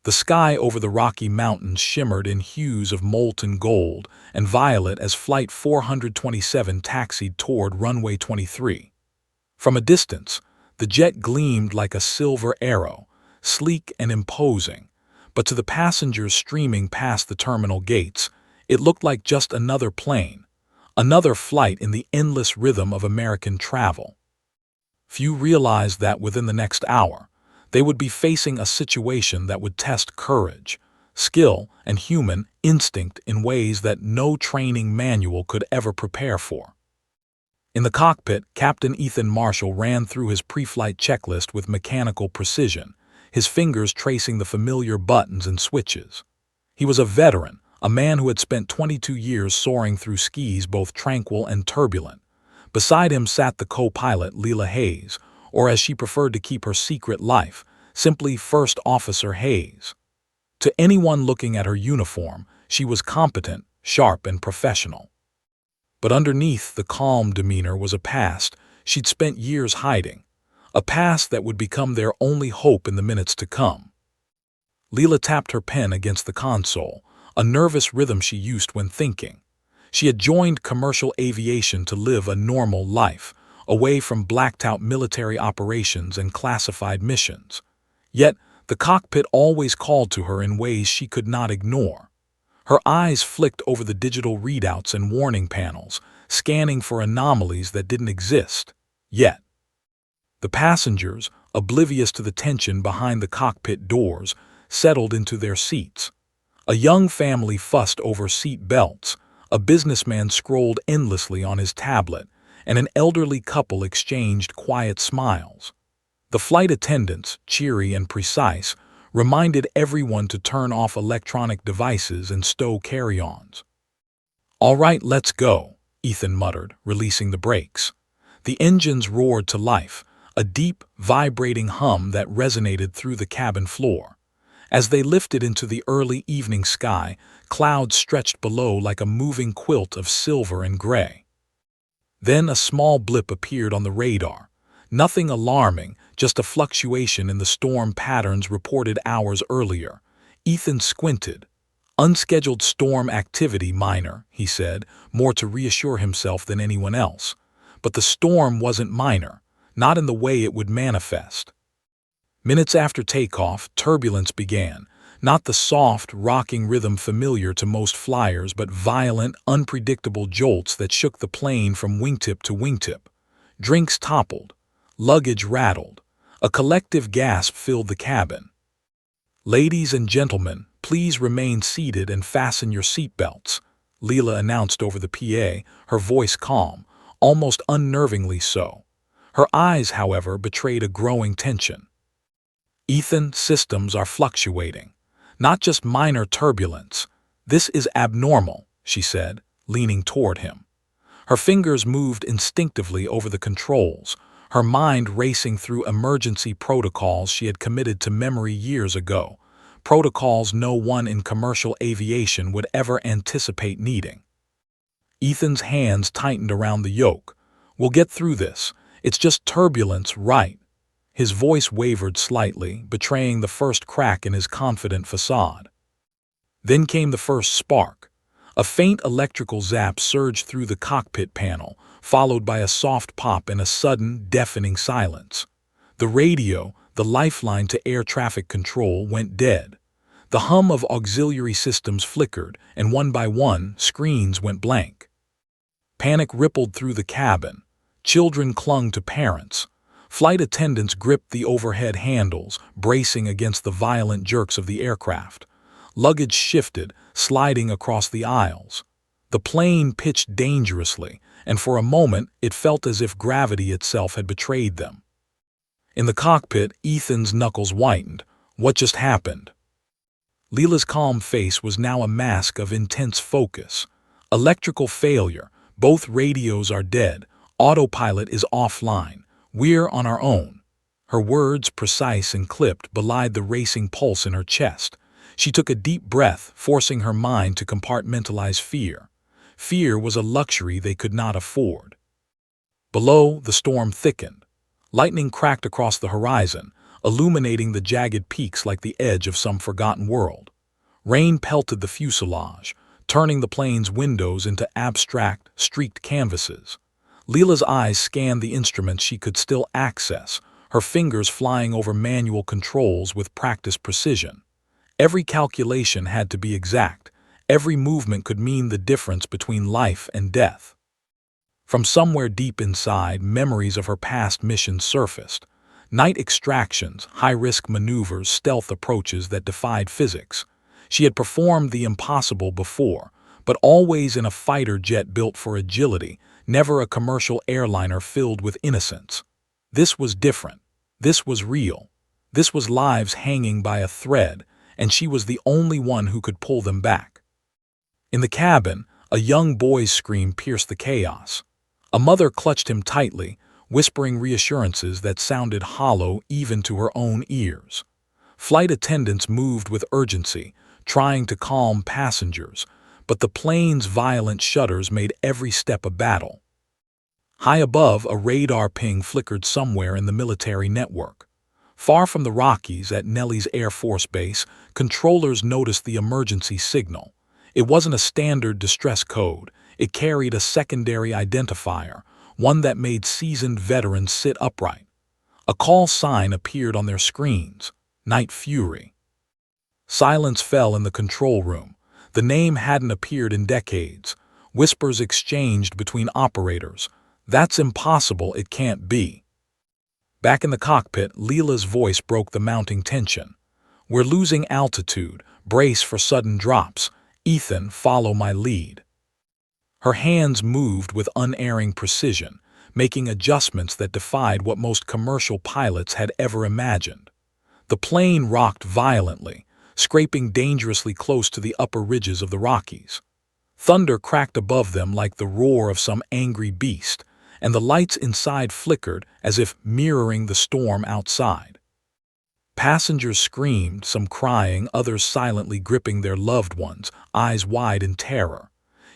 The sky over the Rocky Mountains shimmered in hues of molten gold and violet as Flight 427 taxied toward runway 23. From a distance, the jet gleamed like a silver arrow, sleek and imposing, but to the passengers streaming past the terminal gates, it looked like just another plane, another flight in the endless rhythm of American travel. Few realized that within the next hour, they would be facing a situation that would test courage, skill, and human instinct in ways that no training manual could ever prepare for. In the cockpit, Captain Ethan Marshall ran through his pre-flight checklist with mechanical precision, his fingers tracing the familiar buttons and switches. He was a veteran, a man who had spent 22 years soaring through skies both tranquil and turbulent. Beside him sat the co-pilot, Leela Hayes, or as she preferred to keep her secret life, simply First Officer Hayes. To anyone looking at her uniform, she was competent, sharp, and professional. But underneath the calm demeanor was a past she'd spent years hiding, a past that would become their only hope in the minutes to come. Leela tapped her pen against the console, a nervous rhythm she used when thinking. She had joined commercial aviation to live a normal life, away from blacked-out military operations and classified missions. Yet, the cockpit always called to her in ways she could not ignore. Her eyes flicked over the digital readouts and warning panels, scanning for anomalies that didn't exist yet. The passengers, oblivious to the tension behind the cockpit doors, settled into their seats. A young family fussed over seat belts, a businessman scrolled endlessly on his tablet, and an elderly couple exchanged quiet smiles. The flight attendants, cheery and precise, reminded everyone to turn off electronic devices and stow carry-ons. "All right, let's go," Ethan muttered, releasing the brakes. The engines roared to life, a deep, vibrating hum that resonated through the cabin floor. As they lifted into the early evening sky, clouds stretched below like a moving quilt of silver and gray. Then a small blip appeared on the radar. Nothing alarming, just a fluctuation in the storm patterns reported hours earlier. Ethan squinted. "Unscheduled storm activity, minor," he said, more to reassure himself than anyone else. But the storm wasn't minor, not in the way it would manifest. Minutes after takeoff, turbulence began, not the soft, rocking rhythm familiar to most flyers, but violent, unpredictable jolts that shook the plane from wingtip to wingtip. Drinks toppled. Luggage rattled. A collective gasp filled the cabin. "Ladies and gentlemen, please remain seated and fasten your seatbelts," Leela announced over the PA, her voice calm, almost unnervingly so. Her eyes, however, betrayed a growing tension. "Ethan, systems are fluctuating. Not just minor turbulence. This is abnormal," she said, leaning toward him. Her fingers moved instinctively over the controls, her mind racing through emergency protocols she had committed to memory years ago, protocols no one in commercial aviation would ever anticipate needing. Ethan's hands tightened around the yoke. "We'll get through this. It's just turbulence, right?" His voice wavered slightly, betraying the first crack in his confident facade. Then came the first spark. A faint electrical zap surged through the cockpit panel, followed by a soft pop and a sudden, deafening silence. The radio, the lifeline to air traffic control, went dead. The hum of auxiliary systems flickered, and one by one, screens went blank. Panic rippled through the cabin. Children clung to parents. Flight attendants gripped the overhead handles, bracing against the violent jerks of the aircraft. Luggage shifted, sliding across the aisles. The plane pitched dangerously, and for a moment it felt as if gravity itself had betrayed them. In the cockpit, Ethan's knuckles whitened. What just happened? Leela's calm face was now a mask of intense focus. Electrical failure. Both radios are dead. Autopilot is offline. We're on our own. Her words, precise and clipped, belied the racing pulse in her chest. She took a deep breath, forcing her mind to compartmentalize fear. Fear was a luxury they could not afford. Below, the storm thickened. Lightning cracked across the horizon, illuminating the jagged peaks like the edge of some forgotten world. Rain pelted the fuselage, turning the plane's windows into abstract, streaked canvases. Leela's eyes scanned the instruments she could still access, her fingers flying over manual controls with practiced precision. Every calculation had to be exact. Every movement could mean the difference between life and death. From somewhere deep inside, memories of her past missions surfaced. Night extractions, high-risk maneuvers, stealth approaches that defied physics. She had performed the impossible before, but always in a fighter jet built for agility, never a commercial airliner filled with innocence. This was different. This was real. This was lives hanging by a thread, and she was the only one who could pull them back. In the cabin, a young boy's scream pierced the chaos. A mother clutched him tightly, whispering reassurances that sounded hollow even to her own ears. Flight attendants moved with urgency, trying to calm passengers, but the plane's violent shudders made every step a battle. High above, a radar ping flickered somewhere in the military network. Far from the Rockies at Nellis Air Force Base, controllers noticed the emergency signal. It wasn't a standard distress code. It carried a secondary identifier, one that made seasoned veterans sit upright. A call sign appeared on their screens: Night Fury. Silence fell in the control room. The name hadn't appeared in decades. Whispers exchanged between operators. "That's impossible, it can't be." Back in the cockpit, Leela's voice broke the mounting tension. "We're losing altitude. Brace for sudden drops. Ethan, follow my lead." Her hands moved with unerring precision, making adjustments that defied what most commercial pilots had ever imagined. The plane rocked violently, scraping dangerously close to the upper ridges of the Rockies. Thunder cracked above them like the roar of some angry beast, and the lights inside flickered as if mirroring the storm outside. Passengers screamed, some crying, others silently gripping their loved ones, eyes wide in terror.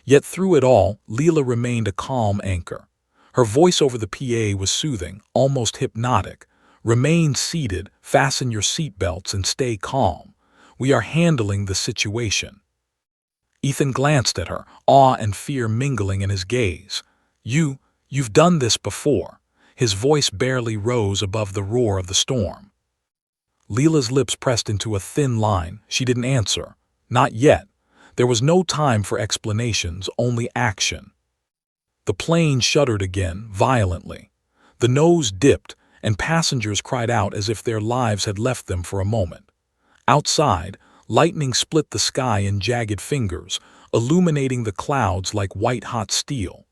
Yet through it all, Leela remained a calm anchor. Her voice over the PA was soothing, almost hypnotic. "Remain seated, fasten your seatbelts, and stay calm. We are handling the situation." Ethan glanced at her, awe and fear mingling in his gaze. You've done this before." His voice barely rose above the roar of the storm. Leela's lips pressed into a thin line. She didn't answer. Not yet. There was no time for explanations, only action. The plane shuddered again, violently. The nose dipped, and passengers cried out as if their lives had left them for a moment. Outside, lightning split the sky in jagged fingers, illuminating the clouds like white-hot steel.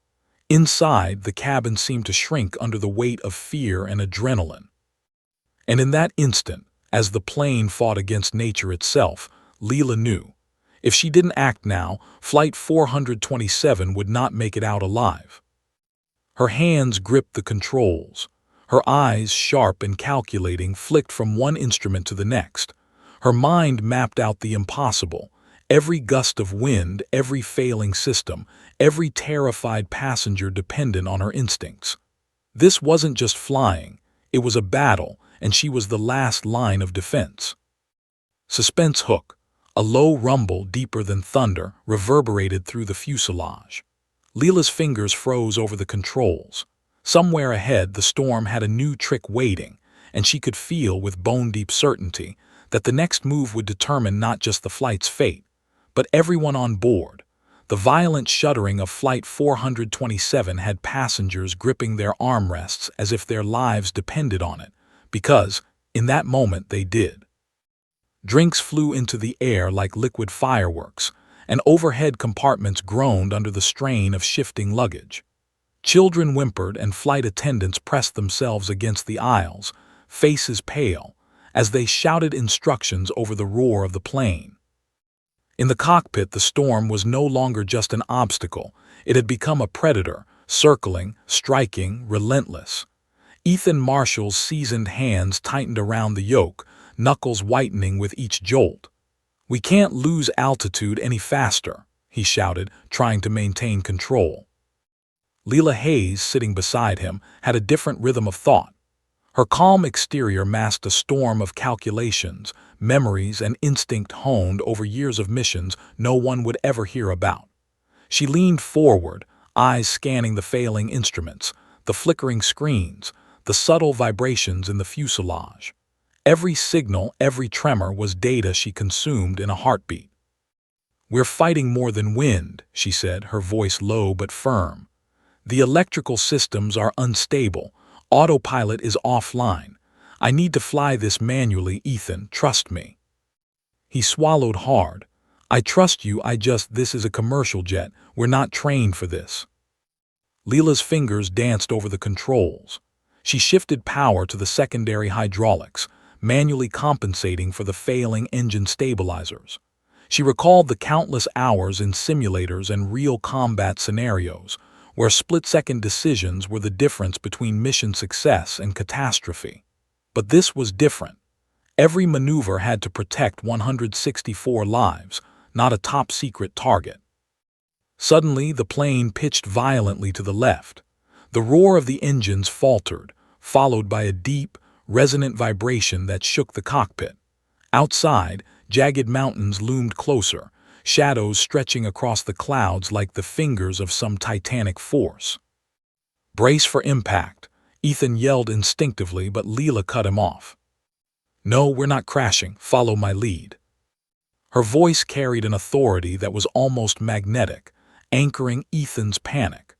Inside, the cabin seemed to shrink under the weight of fear and adrenaline. And in that instant, as the plane fought against nature itself, Leela knew. If she didn't act now, Flight 427 would not make it out alive. Her hands gripped the controls. Her eyes, sharp and calculating, flicked from one instrument to the next. Her mind mapped out the impossible. Every gust of wind, every failing system, every terrified passenger dependent on her instincts. This wasn't just flying. It was a battle, and she was the last line of defense. Suspense hook. A low rumble, deeper than thunder, reverberated through the fuselage. Leela's fingers froze over the controls. Somewhere ahead, the storm had a new trick waiting, and she could feel with bone-deep certainty that the next move would determine not just the flight's fate, but everyone on board. The violent shuddering of Flight 427 had passengers gripping their armrests as if their lives depended on it, because, in that moment, they did. Drinks flew into the air like liquid fireworks, and overhead compartments groaned under the strain of shifting luggage. Children whimpered and flight attendants pressed themselves against the aisles, faces pale, as they shouted instructions over the roar of the plane. In the cockpit, the storm was no longer just an obstacle. It had become a predator, circling, striking, relentless. Ethan Marshall's seasoned hands tightened around the yoke, knuckles whitening with each jolt. "We can't lose altitude any faster," he shouted, trying to maintain control. Leela Hayes, sitting beside him, had a different rhythm of thought. Her calm exterior masked a storm of calculations, memories, and instinct honed over years of missions no one would ever hear about. She leaned forward, eyes scanning the failing instruments, the flickering screens, the subtle vibrations in the fuselage. Every signal, every tremor was data she consumed in a heartbeat. "We're fighting more than wind," she said, her voice low but firm. "The electrical systems are unstable. Autopilot is offline. I need to fly this manually, Ethan, trust me." He swallowed hard. "I trust you, this is a commercial jet. We're not trained for this." Leela's fingers danced over the controls. She shifted power to the secondary hydraulics, manually compensating for the failing engine stabilizers. She recalled the countless hours in simulators and real combat scenarios, where split-second decisions were the difference between mission success and catastrophe. But this was different. Every maneuver had to protect 164 lives, not a top-secret target. Suddenly, the plane pitched violently to the left. The roar of the engines faltered, followed by a deep, resonant vibration that shook the cockpit. Outside, jagged mountains loomed closer, shadows stretching across the clouds like the fingers of some titanic force. "Brace for impact," Ethan yelled instinctively, but Leela cut him off. "No, we're not crashing. Follow my lead." Her voice carried an authority that was almost magnetic, anchoring Ethan's panic.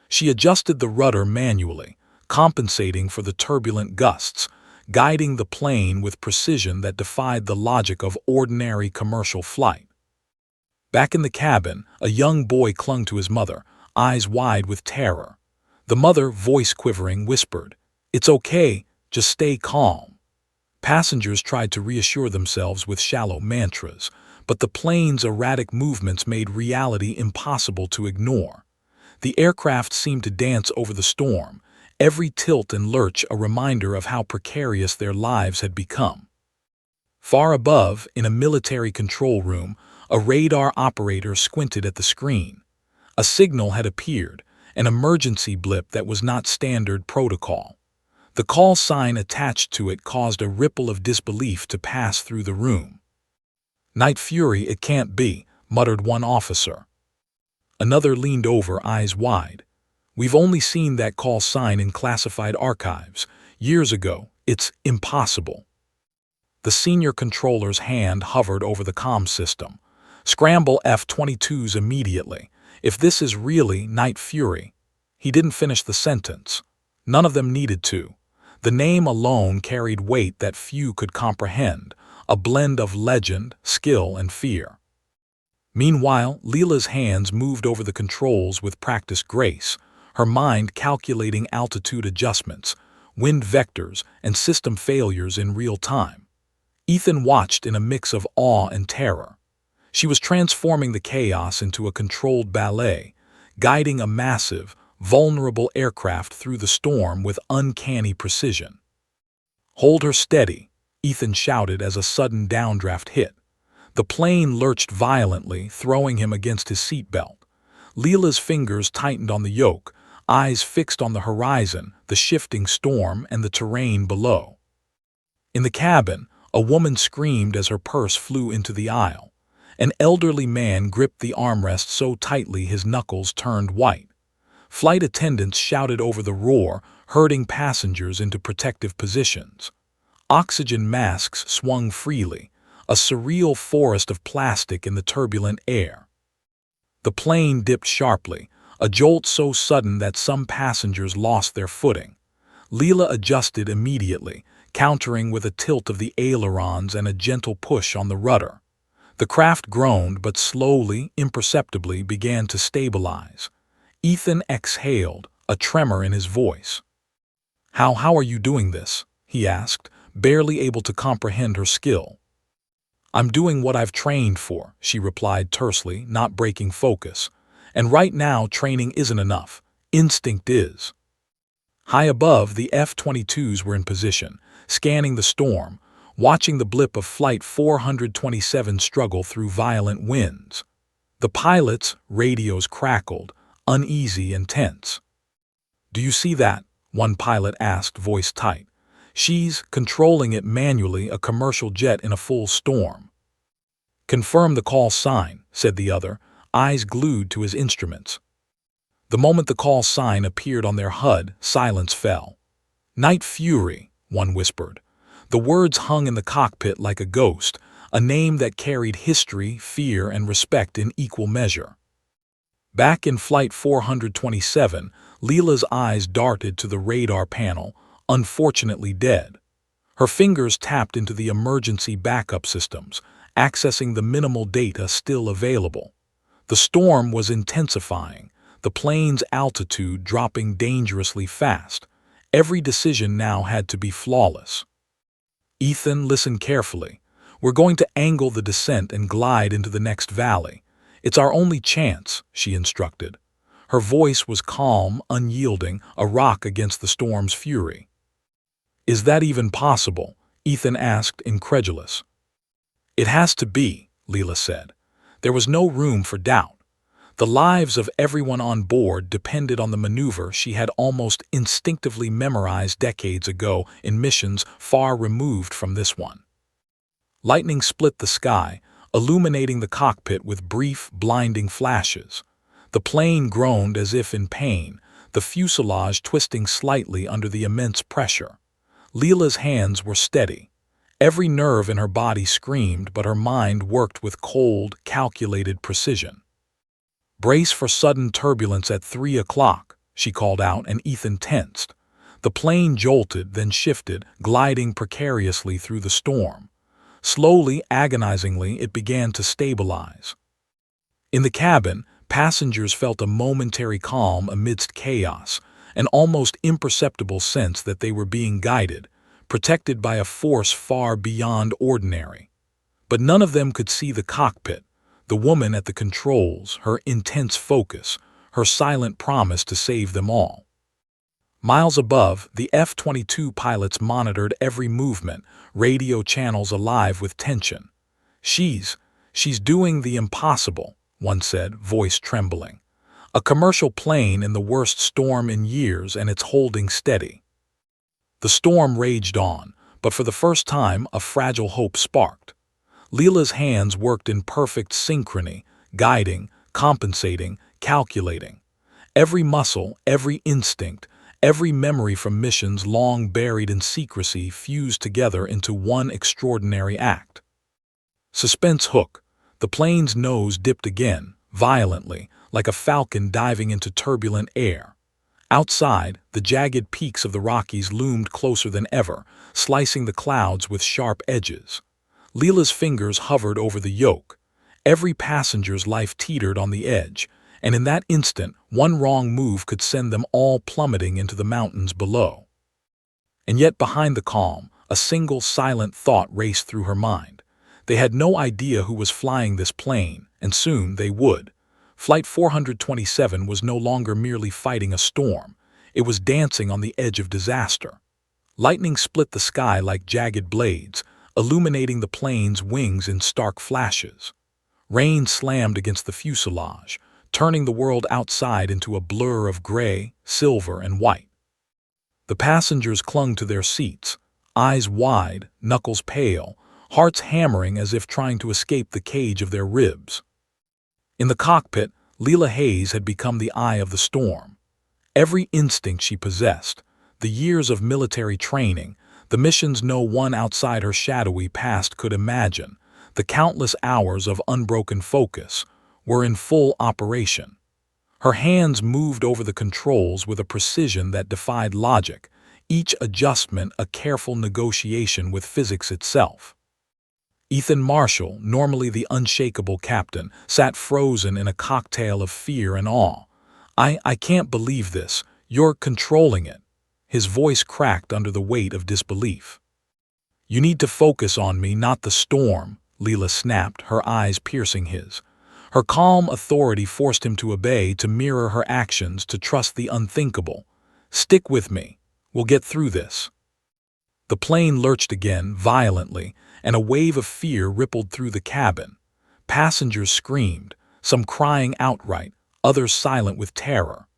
She adjusted the rudder manually, compensating for the turbulent gusts, guiding the plane with precision that defied the logic of ordinary commercial flight. Back in the cabin, a young boy clung to his mother, eyes wide with terror. The mother, voice quivering, whispered, "It's okay, just stay calm." Passengers tried to reassure themselves with shallow mantras, but the plane's erratic movements made reality impossible to ignore. The aircraft seemed to dance over the storm, every tilt and lurch a reminder of how precarious their lives had become. Far above, in a military control room, a radar operator squinted at the screen. A signal had appeared, an emergency blip that was not standard protocol. The call sign attached to it caused a ripple of disbelief to pass through the room. "Night Fury, it can't be," muttered one officer. Another leaned over, eyes wide. "We've only seen that call sign in classified archives. Years ago. It's impossible." The senior controller's hand hovered over the comm system. "Scramble F-22s immediately. If this is really Night Fury." He didn't finish the sentence. None of them needed to. The name alone carried weight that few could comprehend, a blend of legend, skill, and fear. Meanwhile, Leela's hands moved over the controls with practiced grace, her mind calculating altitude adjustments, wind vectors, and system failures in real time. Ethan watched in a mix of awe and terror. She was transforming the chaos into a controlled ballet, guiding a massive, vulnerable aircraft through the storm with uncanny precision. "Hold her steady," Ethan shouted as a sudden downdraft hit. The plane lurched violently, throwing him against his seatbelt. Leela's fingers tightened on the yoke, eyes fixed on the horizon, the shifting storm, and the terrain below. In the cabin, a woman screamed as her purse flew into the aisle. An elderly man gripped the armrest so tightly his knuckles turned white. Flight attendants shouted over the roar, herding passengers into protective positions. Oxygen masks swung freely, a surreal forest of plastic in the turbulent air. The plane dipped sharply, a jolt so sudden that some passengers lost their footing. Leela adjusted immediately, countering with a tilt of the ailerons and a gentle push on the rudder. The craft groaned, but slowly, imperceptibly began to stabilize. Ethan exhaled, a tremor in his voice. How are you doing this?" he asked, barely able to comprehend her skill. "I'm doing what I've trained for," she replied tersely, not breaking focus. "And right now, training isn't enough. Instinct is." High above, the F-22s were in position, scanning the storm, watching the blip of Flight 427 struggle through violent winds. The pilots' radios crackled, uneasy and tense. "Do you see that?" one pilot asked, voice tight. She's controlling it manually, a commercial jet in a full storm. Confirm the call sign, said the other, eyes glued to his instruments. The moment the call sign appeared on their HUD, silence fell. Night Fury, one whispered. The words hung in the cockpit like a ghost, a name that carried history, fear, and respect in equal measure. Back in Flight 427, Leela's eyes darted to the radar panel, unfortunately dead. Her fingers tapped into the emergency backup systems, accessing the minimal data still available. The storm was intensifying, the plane's altitude dropping dangerously fast. Every decision now had to be flawless. Ethan, listen carefully. We're going to angle the descent and glide into the next valley. It's our only chance, she instructed. Her voice was calm, unyielding, a rock against the storm's fury. Is that even possible? Ethan asked, incredulous. It has to be, Leela said. There was no room for doubt. The lives of everyone on board depended on the maneuver she had almost instinctively memorized decades ago in missions far removed from this one. Lightning split the sky, illuminating the cockpit with brief, blinding flashes. The plane groaned as if in pain, the fuselage twisting slightly under the immense pressure. Leela's hands were steady. Every nerve in her body screamed, but her mind worked with cold, calculated precision. Brace for sudden turbulence at 3 o'clock, she called out, and Ethan tensed. The plane jolted, then shifted, gliding precariously through the storm. Slowly, agonizingly, it began to stabilize. In the cabin, passengers felt a momentary calm amidst chaos, an almost imperceptible sense that they were being guided, protected by a force far beyond ordinary. But none of them could see the cockpit, the woman at the controls, her intense focus, her silent promise to save them all. Miles above, the F-22 pilots monitored every movement, radio channels alive with tension. She's doing the impossible, one said, voice trembling. A commercial plane in the worst storm in years, and it's holding steady. The storm raged on, but for the first time a fragile hope sparked. Leela's hands worked in perfect synchrony, guiding, compensating, calculating. Every muscle, every instinct, every memory from missions long buried in secrecy fused together into one extraordinary act. Suspense hook. The plane's nose dipped again, violently, like a falcon diving into turbulent air. Outside, the jagged peaks of the Rockies loomed closer than ever, slicing the clouds with sharp edges. Leela's fingers hovered over the yoke. Every passenger's life teetered on the edge, and in that instant, one wrong move could send them all plummeting into the mountains below. And yet behind the calm, a single silent thought raced through her mind. They had no idea who was flying this plane, and soon they would. Flight 427 was no longer merely fighting a storm. It was dancing on the edge of disaster. Lightning split the sky like jagged blades, illuminating the plane's wings in stark flashes. Rain slammed against the fuselage, turning the world outside into a blur of gray, silver, and white. The passengers clung to their seats, eyes wide, knuckles pale, hearts hammering as if trying to escape the cage of their ribs. In the cockpit, Leela Hayes had become the eye of the storm. Every instinct she possessed, the years of military training, the missions no one outside her shadowy past could imagine, the countless hours of unbroken focus, were in full operation. Her hands moved over the controls with a precision that defied logic, each adjustment a careful negotiation with physics itself. Ethan Marshall, normally the unshakable captain, sat frozen in a cocktail of fear and awe. I can't believe this. You're controlling it. His voice cracked under the weight of disbelief. You need to focus on me, not the storm, Leela snapped, her eyes piercing his. Her calm authority forced him to obey, to mirror her actions, to trust the unthinkable. Stick with me. We'll get through this. The plane lurched again, violently, and a wave of fear rippled through the cabin. Passengers screamed, some crying outright, others silent with terror.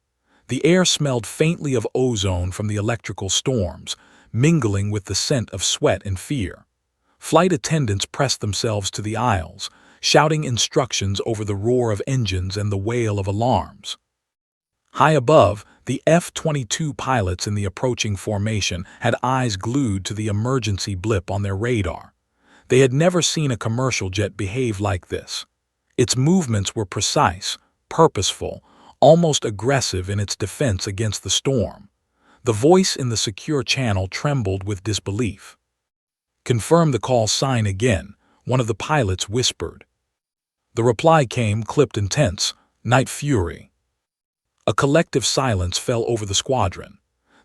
The air smelled faintly of ozone from the electrical storms, mingling with the scent of sweat and fear. Flight attendants pressed themselves to the aisles, shouting instructions over the roar of engines and the wail of alarms. High above, the F-22 pilots in the approaching formation had eyes glued to the emergency blip on their radar. They had never seen a commercial jet behave like this. Its movements were precise, purposeful, almost aggressive in its defense against the storm. The voice in the secure channel trembled with disbelief. "Confirm the call sign again," one of the pilots whispered. The reply came, clipped and tense, "Night Fury." A collective silence fell over the squadron.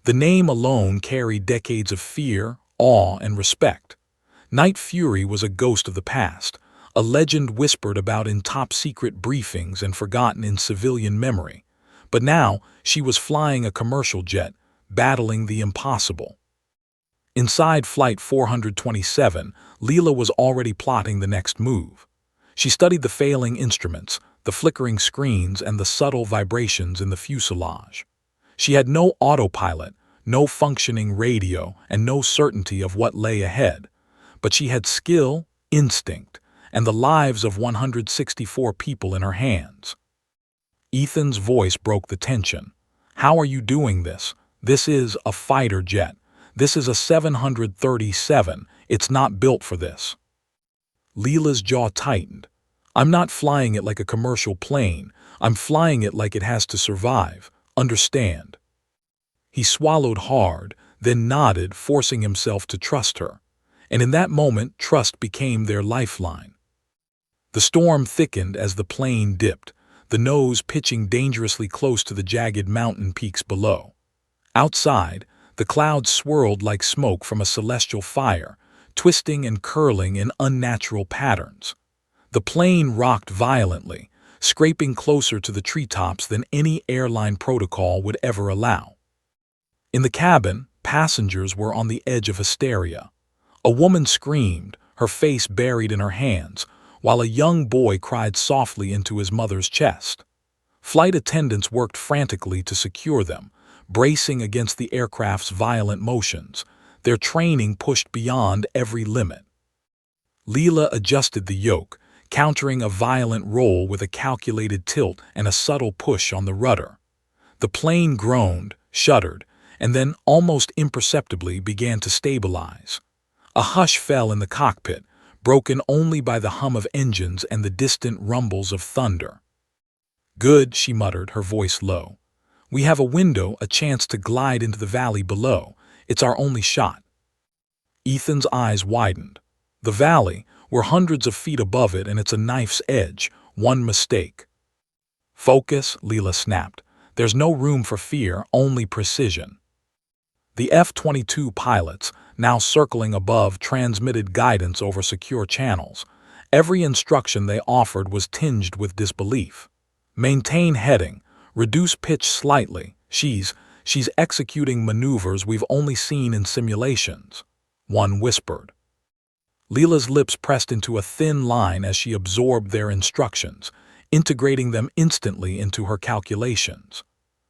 The name alone carried decades of fear, awe, and respect. Night Fury was a ghost of the past, a legend whispered about in top-secret briefings and forgotten in civilian memory. But now she was flying a commercial jet, battling the impossible. Inside Flight 427, Leela was already plotting the next move. She studied the failing instruments, the flickering screens, and the subtle vibrations in the fuselage. She had no autopilot, no functioning radio, and no certainty of what lay ahead. But she had skill, instinct, and the lives of 164 people in her hands. Ethan's voice broke the tension. "How are you doing this? This is a fighter jet. This is a 737. It's not built for this." Leela's jaw tightened. "I'm not flying it like a commercial plane. I'm flying it like it has to survive. Understand?" He swallowed hard, then nodded, forcing himself to trust her. And in that moment, trust became their lifeline. The storm thickened as the plane dipped, the nose pitching dangerously close to the jagged mountain peaks below. Outside, the clouds swirled like smoke from a celestial fire, twisting and curling in unnatural patterns. The plane rocked violently, scraping closer to the treetops than any airline protocol would ever allow. In the cabin, passengers were on the edge of hysteria. A woman screamed, her face buried in her hands, while a young boy cried softly into his mother's chest. Flight attendants worked frantically to secure them, bracing against the aircraft's violent motions, their training pushed beyond every limit. Leela adjusted the yoke, countering a violent roll with a calculated tilt and a subtle push on the rudder. The plane groaned, shuddered, and then, almost imperceptibly, began to stabilize. A hush fell in the cockpit, broken only by the hum of engines and the distant rumbles of thunder. "Good," she muttered, her voice low. "We have a window, a chance to glide into the valley below. It's our only shot." Ethan's eyes widened. The valley, we're hundreds of feet above it, and it's a knife's edge, one mistake. "Focus," Leela snapped. "There's no room for fear, only precision." The F-22 pilots, now circling above, transmitted guidance over secure channels. Every instruction they offered was tinged with disbelief. "Maintain heading. Reduce pitch slightly. She's executing maneuvers we've only seen in simulations," one whispered. Leela's lips pressed into a thin line as she absorbed their instructions, integrating them instantly into her calculations.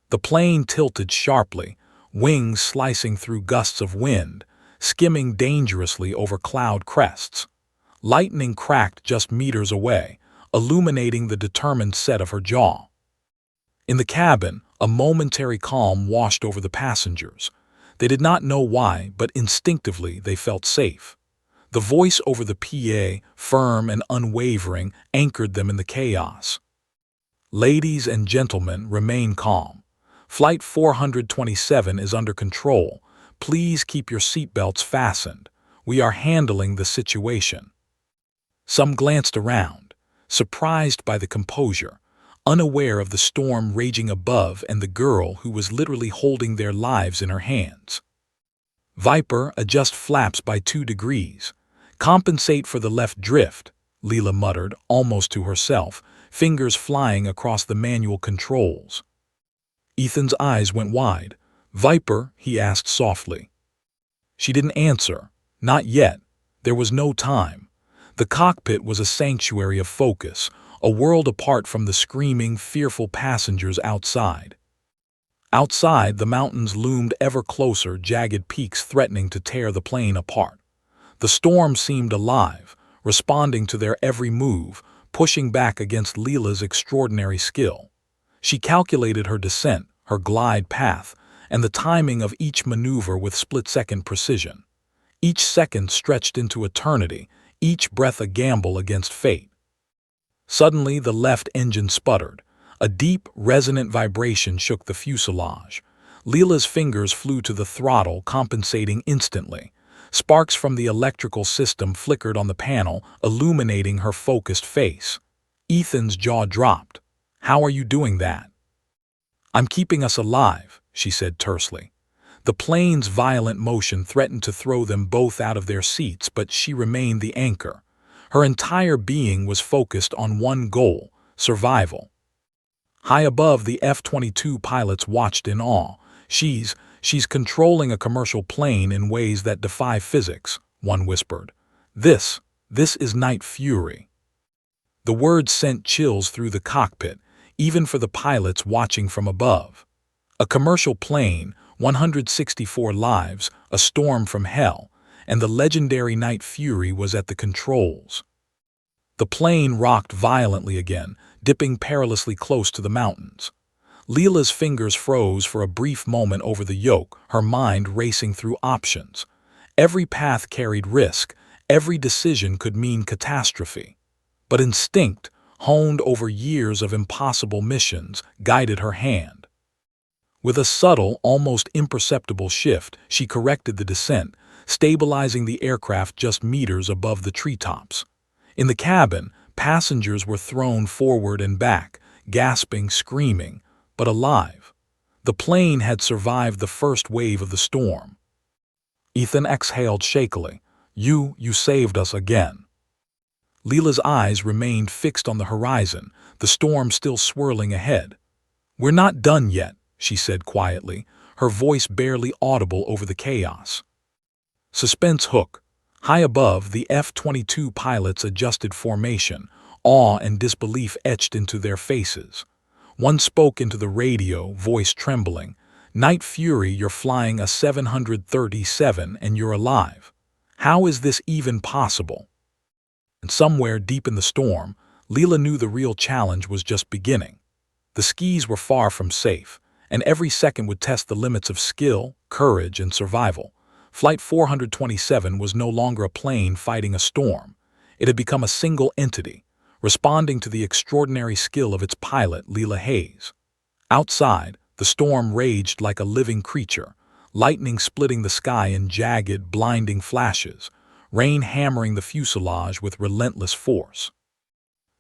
The plane tilted sharply, wings slicing through gusts of wind, skimming dangerously over cloud crests. Lightning cracked just meters away, illuminating the determined set of her jaw. In the cabin, a momentary calm washed over the passengers. They did not know why, but instinctively they felt safe. The voice over the PA, firm and unwavering, anchored them in the chaos. "Ladies and gentlemen, remain calm. Flight 427 is under control. Please keep your seatbelts fastened. We are handling the situation." Some glanced around, surprised by the composure, unaware of the storm raging above and the girl who was literally holding their lives in her hands. "Viper, adjust flaps by 2 degrees. Compensate for the left drift," Leela muttered, almost to herself, fingers flying across the manual controls. Ethan's eyes went wide. "Viper?" he asked softly. She didn't answer. Not yet. There was no time. The cockpit was a sanctuary of focus, a world apart from the screaming, fearful passengers outside. Outside, the mountains loomed ever closer, jagged peaks threatening to tear the plane apart. The storm seemed alive, responding to their every move, pushing back against Leela's extraordinary skill. She calculated her descent, her glide path, and the timing of each maneuver with split-second precision. Each second stretched into eternity, each breath a gamble against fate. Suddenly, the left engine sputtered. A deep, resonant vibration shook the fuselage. Leela's fingers flew to the throttle, compensating instantly. Sparks from the electrical system flickered on the panel, illuminating her focused face. Ethan's jaw dropped. "How are you doing that?" "I'm keeping us alive," she said tersely. The plane's violent motion threatened to throw them both out of their seats, but she remained the anchor. Her entire being was focused on one goal: survival. High above, the F-22 pilots watched in awe. She's controlling a commercial plane in ways that defy physics," one whispered. This is Night Fury." The words sent chills through the cockpit, even for the pilots watching from above. A commercial plane, 164 lives, a storm from hell, and the legendary Night Fury was at the controls. The plane rocked violently again, dipping perilously close to the mountains. Leela's fingers froze for a brief moment over the yoke, her mind racing through options. Every path carried risk, every decision could mean catastrophe. But instinct, honed over years of impossible missions, guided her hand. With a subtle, almost imperceptible shift, she corrected the descent, stabilizing the aircraft just meters above the treetops. In the cabin, passengers were thrown forward and back, gasping, screaming, but alive. The plane had survived the first wave of the storm. Ethan exhaled shakily. You saved us again." Leela's eyes remained fixed on the horizon, the storm still swirling ahead. "We're not done yet," she said quietly, her voice barely audible over the chaos. Suspense hook. High above, the F-22 pilots adjusted formation, awe and disbelief etched into their faces. One spoke into the radio, voice trembling. "Night Fury, you're flying a 737 and you're alive. How is this even possible?" And somewhere deep in the storm, Leela knew the real challenge was just beginning. The skis were far from safe, and every second would test the limits of skill, courage, and survival. Flight 427 was no longer a plane fighting a storm. It had become a single entity, responding to the extraordinary skill of its pilot, Leela Hayes. Outside, the storm raged like a living creature, lightning splitting the sky in jagged, blinding flashes, rain hammering the fuselage with relentless force.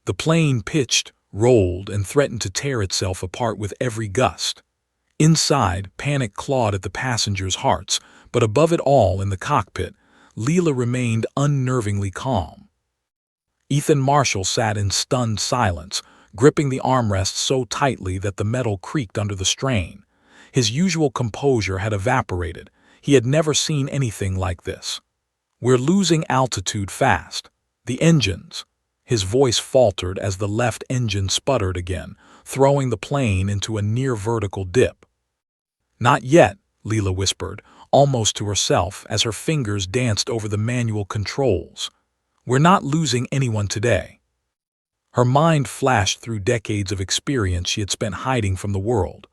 The plane pitched, rolled, and threatened to tear itself apart with every gust. Inside, panic clawed at the passengers' hearts, but above it all, in the cockpit, Leela remained unnervingly calm. Ethan Marshall sat in stunned silence, gripping the armrests so tightly that the metal creaked under the strain. His usual composure had evaporated. He had never seen anything like this. "We're losing altitude fast. The engines." His voice faltered as the left engine sputtered again, throwing the plane into a near-vertical dip. "Not yet," Leela whispered, almost to herself as her fingers danced over the manual controls. "We're not losing anyone today." Her mind flashed through decades of experience she had spent hiding from the world.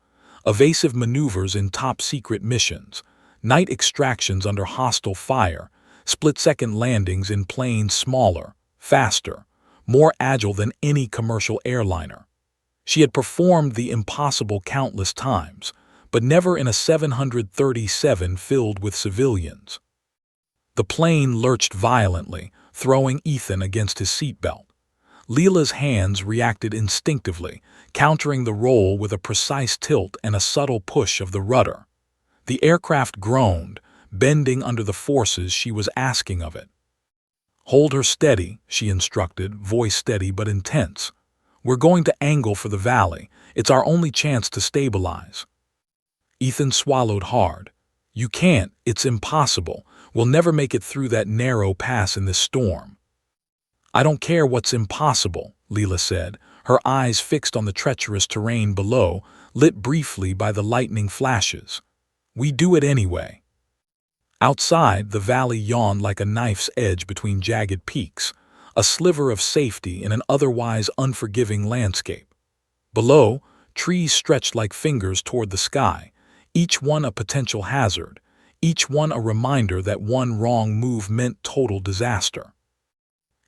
Evasive maneuvers in top-secret missions, night extractions under hostile fire, split-second landings in planes smaller, faster, more agile than any commercial airliner. She had performed the impossible countless times, but never in a 737 filled with civilians. The plane lurched violently, throwing Ethan against his seatbelt. Leela's hands reacted instinctively, countering the roll with a precise tilt and a subtle push of the rudder. The aircraft groaned, bending under the forces she was asking of it. "Hold her steady," she instructed, voice steady but intense. "We're going to angle for the valley. It's our only chance to stabilize." Ethan swallowed hard. "You can't. It's impossible. We'll never make it through that narrow pass in this storm." "I don't care what's impossible," Leela said, her eyes fixed on the treacherous terrain below. lit briefly by the lightning flashes. We do it anyway. Outside, the valley yawned like a knife's edge between jagged peaks, a sliver of safety in an otherwise unforgiving landscape. Below, trees stretched like fingers toward the sky, each one a potential hazard, each one a reminder that one wrong move meant total disaster.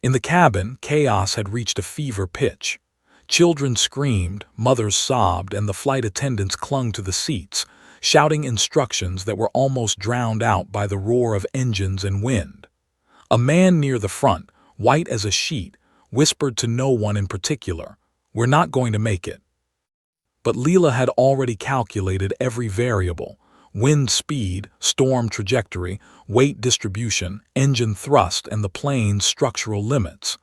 In the cabin, chaos had reached a fever pitch. Children screamed, mothers sobbed, and the flight attendants clung to the seats, shouting instructions that were almost drowned out by the roar of engines and wind. A man near the front, white as a sheet, whispered to no one in particular, "We're not going to make it." But Leela had already calculated every variable: wind speed, storm trajectory, weight distribution, engine thrust, and the plane's structural limits.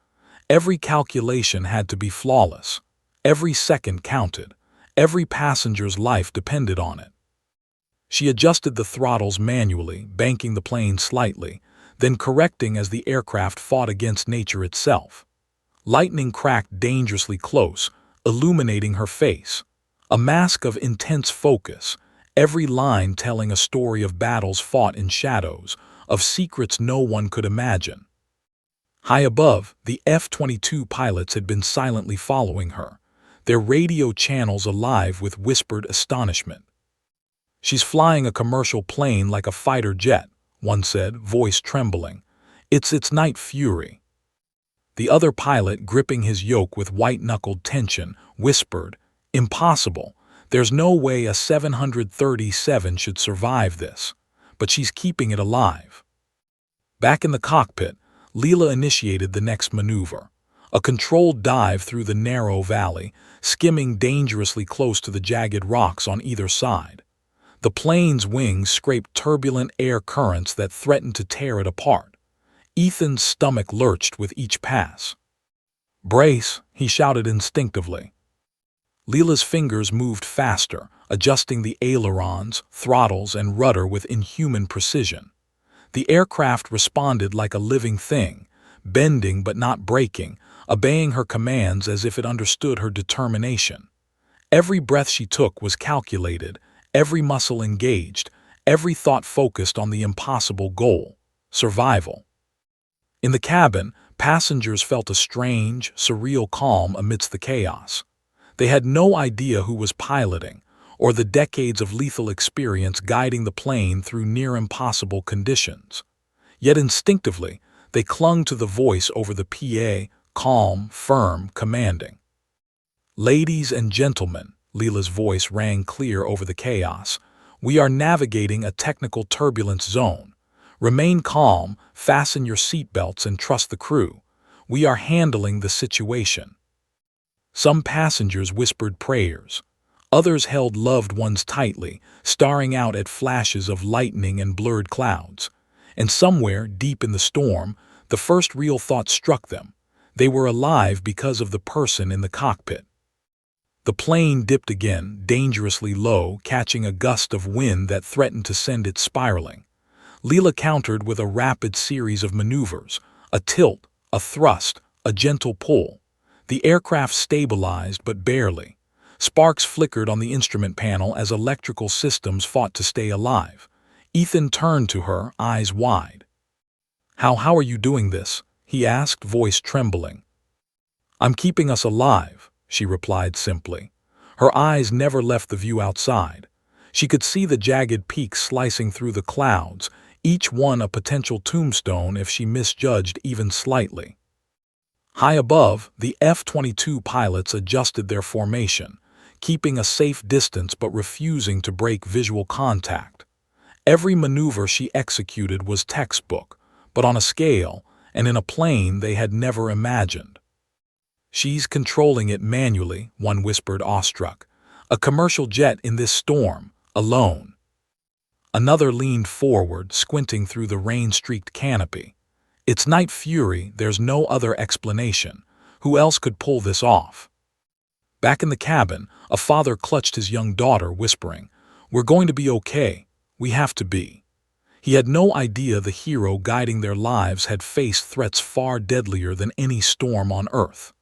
Every calculation had to be flawless. Every second counted. Every passenger's life depended on it. She adjusted the throttles manually, banking the plane slightly, then correcting as the aircraft fought against nature itself. Lightning cracked dangerously close, illuminating her face. A mask of intense focus, every line telling a story of battles fought in shadows, of secrets no one could imagine. High above, the F-22 pilots had been silently following her, their radio channels alive with whispered astonishment. "She's flying a commercial plane like a fighter jet," one said, voice trembling. It's night fury." The other pilot, gripping his yoke with white-knuckled tension, whispered, "Impossible. There's no way a 737 should survive this. But she's keeping it alive." Back in the cockpit, Leela initiated the next maneuver, a controlled dive through the narrow valley, skimming dangerously close to the jagged rocks on either side. The plane's wings scraped turbulent air currents that threatened to tear it apart. Ethan's stomach lurched with each pass. "Brace," he shouted instinctively. Leela's fingers moved faster, adjusting the ailerons, throttles, and rudder with inhuman precision. The aircraft responded like a living thing, bending but not breaking, obeying her commands as if it understood her determination. Every breath she took was calculated, every muscle engaged, every thought focused on the impossible goal: survival. In the cabin, passengers felt a strange, surreal calm amidst the chaos. They had no idea who was piloting, or the decades of lethal experience guiding the plane through near-impossible conditions. Yet instinctively, they clung to the voice over the PA, calm, firm, commanding. "Ladies and gentlemen," Leela's voice rang clear over the chaos, "we are navigating a technical turbulence zone. Remain calm, fasten your seatbelts, and trust the crew. We are handling the situation." Some passengers whispered prayers. Others held loved ones tightly, staring out at flashes of lightning and blurred clouds. And somewhere, deep in the storm, the first real thought struck them: they were alive because of the person in the cockpit. The plane dipped again, dangerously low, catching a gust of wind that threatened to send it spiraling. Leela countered with a rapid series of maneuvers: a tilt, a thrust, a gentle pull. The aircraft stabilized, but barely. Sparks flickered on the instrument panel as electrical systems fought to stay alive. Ethan turned to her, eyes wide. How are you doing this?" he asked, voice trembling. "I'm keeping us alive," she replied simply. Her eyes never left the view outside. She could see the jagged peaks slicing through the clouds, each one a potential tombstone if she misjudged even slightly. High above, the F-22 pilots adjusted their formation, keeping a safe distance but refusing to break visual contact. Every maneuver she executed was textbook, but on a scale and in a plane they had never imagined. "She's controlling it manually," one whispered, awestruck. "A commercial jet in this storm, alone." Another leaned forward, squinting through the rain-streaked canopy. "It's night fury, there's no other explanation. Who else could pull this off?" Back in the cabin, a father clutched his young daughter, whispering, "We're going to be okay. We have to be." He had no idea the hero guiding their lives had faced threats far deadlier than any storm on Earth.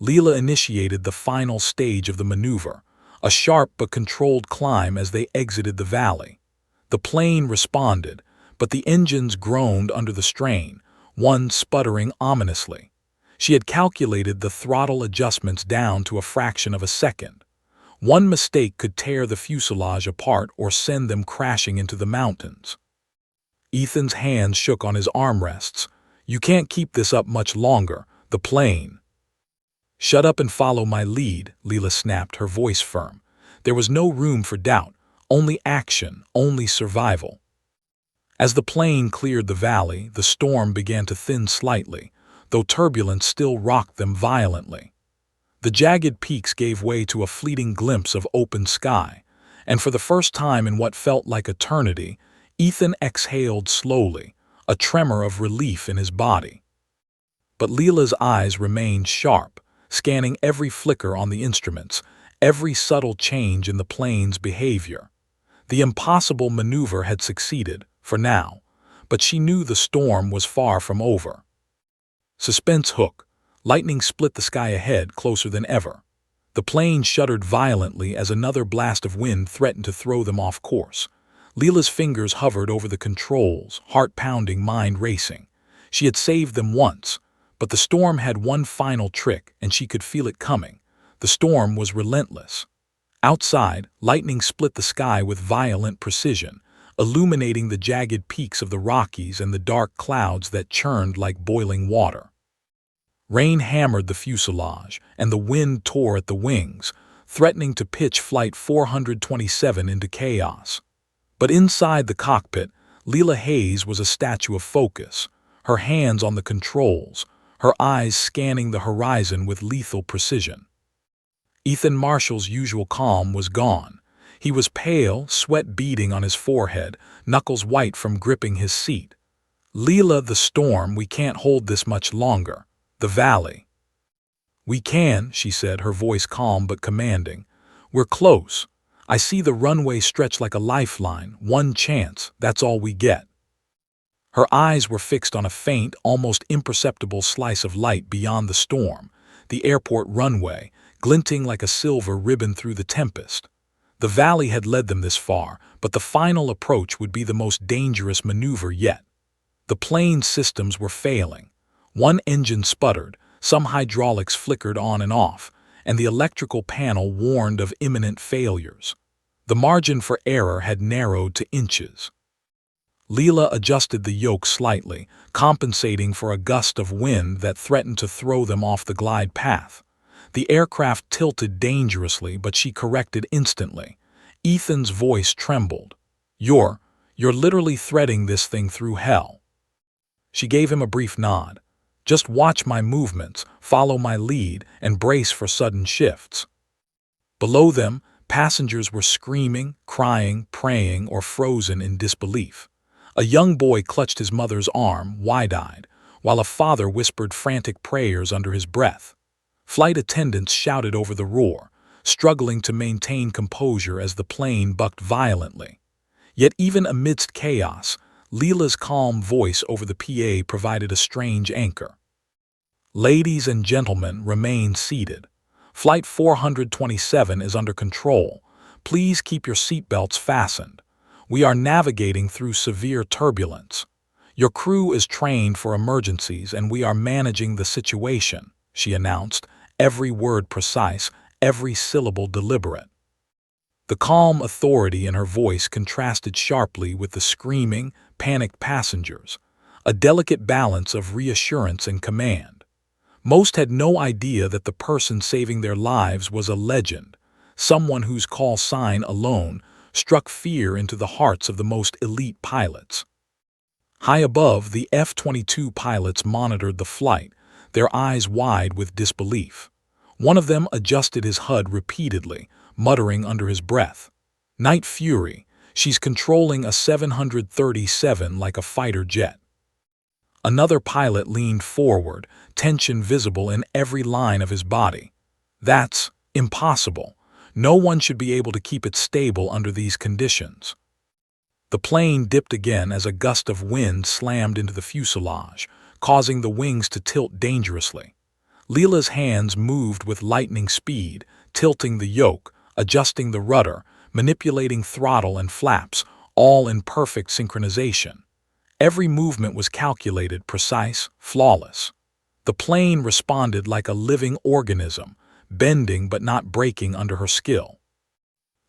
Leela initiated the final stage of the maneuver, a sharp but controlled climb as they exited the valley. The plane responded, but the engines groaned under the strain, one sputtering ominously. She had calculated the throttle adjustments down to a fraction of a second. One mistake could tear the fuselage apart or send them crashing into the mountains. Ethan's hands shook on his armrests. "You can't keep this up much longer. The plane." "Shut up and follow my lead," Leela snapped, her voice firm. There was no room for doubt, only action, only survival. As the plane cleared the valley, the storm began to thin slightly, though turbulence still rocked them violently. The jagged peaks gave way to a fleeting glimpse of open sky, and for the first time in what felt like eternity, Ethan exhaled slowly, a tremor of relief in his body. But Leela's eyes remained sharp, scanning every flicker on the instruments, every subtle change in the plane's behavior. The impossible maneuver had succeeded, for now, but she knew the storm was far from over. Suspense hook. Lightning split the sky ahead, closer than ever. The plane shuddered violently as another blast of wind threatened to throw them off course. Leela's fingers hovered over the controls, heart pounding, mind racing. She had saved them once, but the storm had one final trick, and she could feel it coming. The storm was relentless. Outside, lightning split the sky with violent precision, illuminating the jagged peaks of the Rockies and the dark clouds that churned like boiling water. Rain hammered the fuselage, and the wind tore at the wings, threatening to pitch Flight 427 into chaos. But inside the cockpit, Leela Hayes was a statue of focus, her hands on the controls, her eyes scanning the horizon with lethal precision. Ethan Marshall's usual calm was gone. He was pale, sweat beading on his forehead, knuckles white from gripping his seat. "Leela, the storm, we can't hold this much longer. The valley." "We can," she said, her voice calm but commanding. "We're close. I see the runway stretch like a lifeline. One chance, that's all we get." Her eyes were fixed on a faint, almost imperceptible slice of light beyond the storm, the airport runway, glinting like a silver ribbon through the tempest. The valley had led them this far, but the final approach would be the most dangerous maneuver yet. The plane's systems were failing. One engine sputtered, some hydraulics flickered on and off, and the electrical panel warned of imminent failures. The margin for error had narrowed to inches. Leela adjusted the yoke slightly, compensating for a gust of wind that threatened to throw them off the glide path. The aircraft tilted dangerously, but she corrected instantly. Ethan's voice trembled. You're literally threading this thing through hell." She gave him a brief nod. "Just watch my movements, follow my lead, and brace for sudden shifts." Below them, passengers were screaming, crying, praying, or frozen in disbelief. A young boy clutched his mother's arm, wide-eyed, while a father whispered frantic prayers under his breath. Flight attendants shouted over the roar, struggling to maintain composure as the plane bucked violently. Yet even amidst chaos, Leela's calm voice over the PA provided a strange anchor. "Ladies and gentlemen, remain seated. Flight 427 is under control. Please keep your seatbelts fastened. We are navigating through severe turbulence. Your crew is trained for emergencies and we are managing the situation," she announced, every word precise, every syllable deliberate. The calm authority in her voice contrasted sharply with the screaming, panicked passengers, a delicate balance of reassurance and command. Most had no idea that the person saving their lives was a legend, someone whose call sign alone struck fear into the hearts of the most elite pilots. High above, the F-22 pilots monitored the flight, their eyes wide with disbelief. One of them adjusted his HUD repeatedly, muttering under his breath. "Night Fury, she's controlling a 737 like a fighter jet." Another pilot leaned forward, tension visible in every line of his body. "That's impossible. No one should be able to keep it stable under these conditions." The plane dipped again as a gust of wind slammed into the fuselage, causing the wings to tilt dangerously. Leela's hands moved with lightning speed, tilting the yoke, adjusting the rudder, manipulating throttle and flaps, all in perfect synchronization. Every movement was calculated, precise, flawless. The plane responded like a living organism, bending but not breaking under her skill.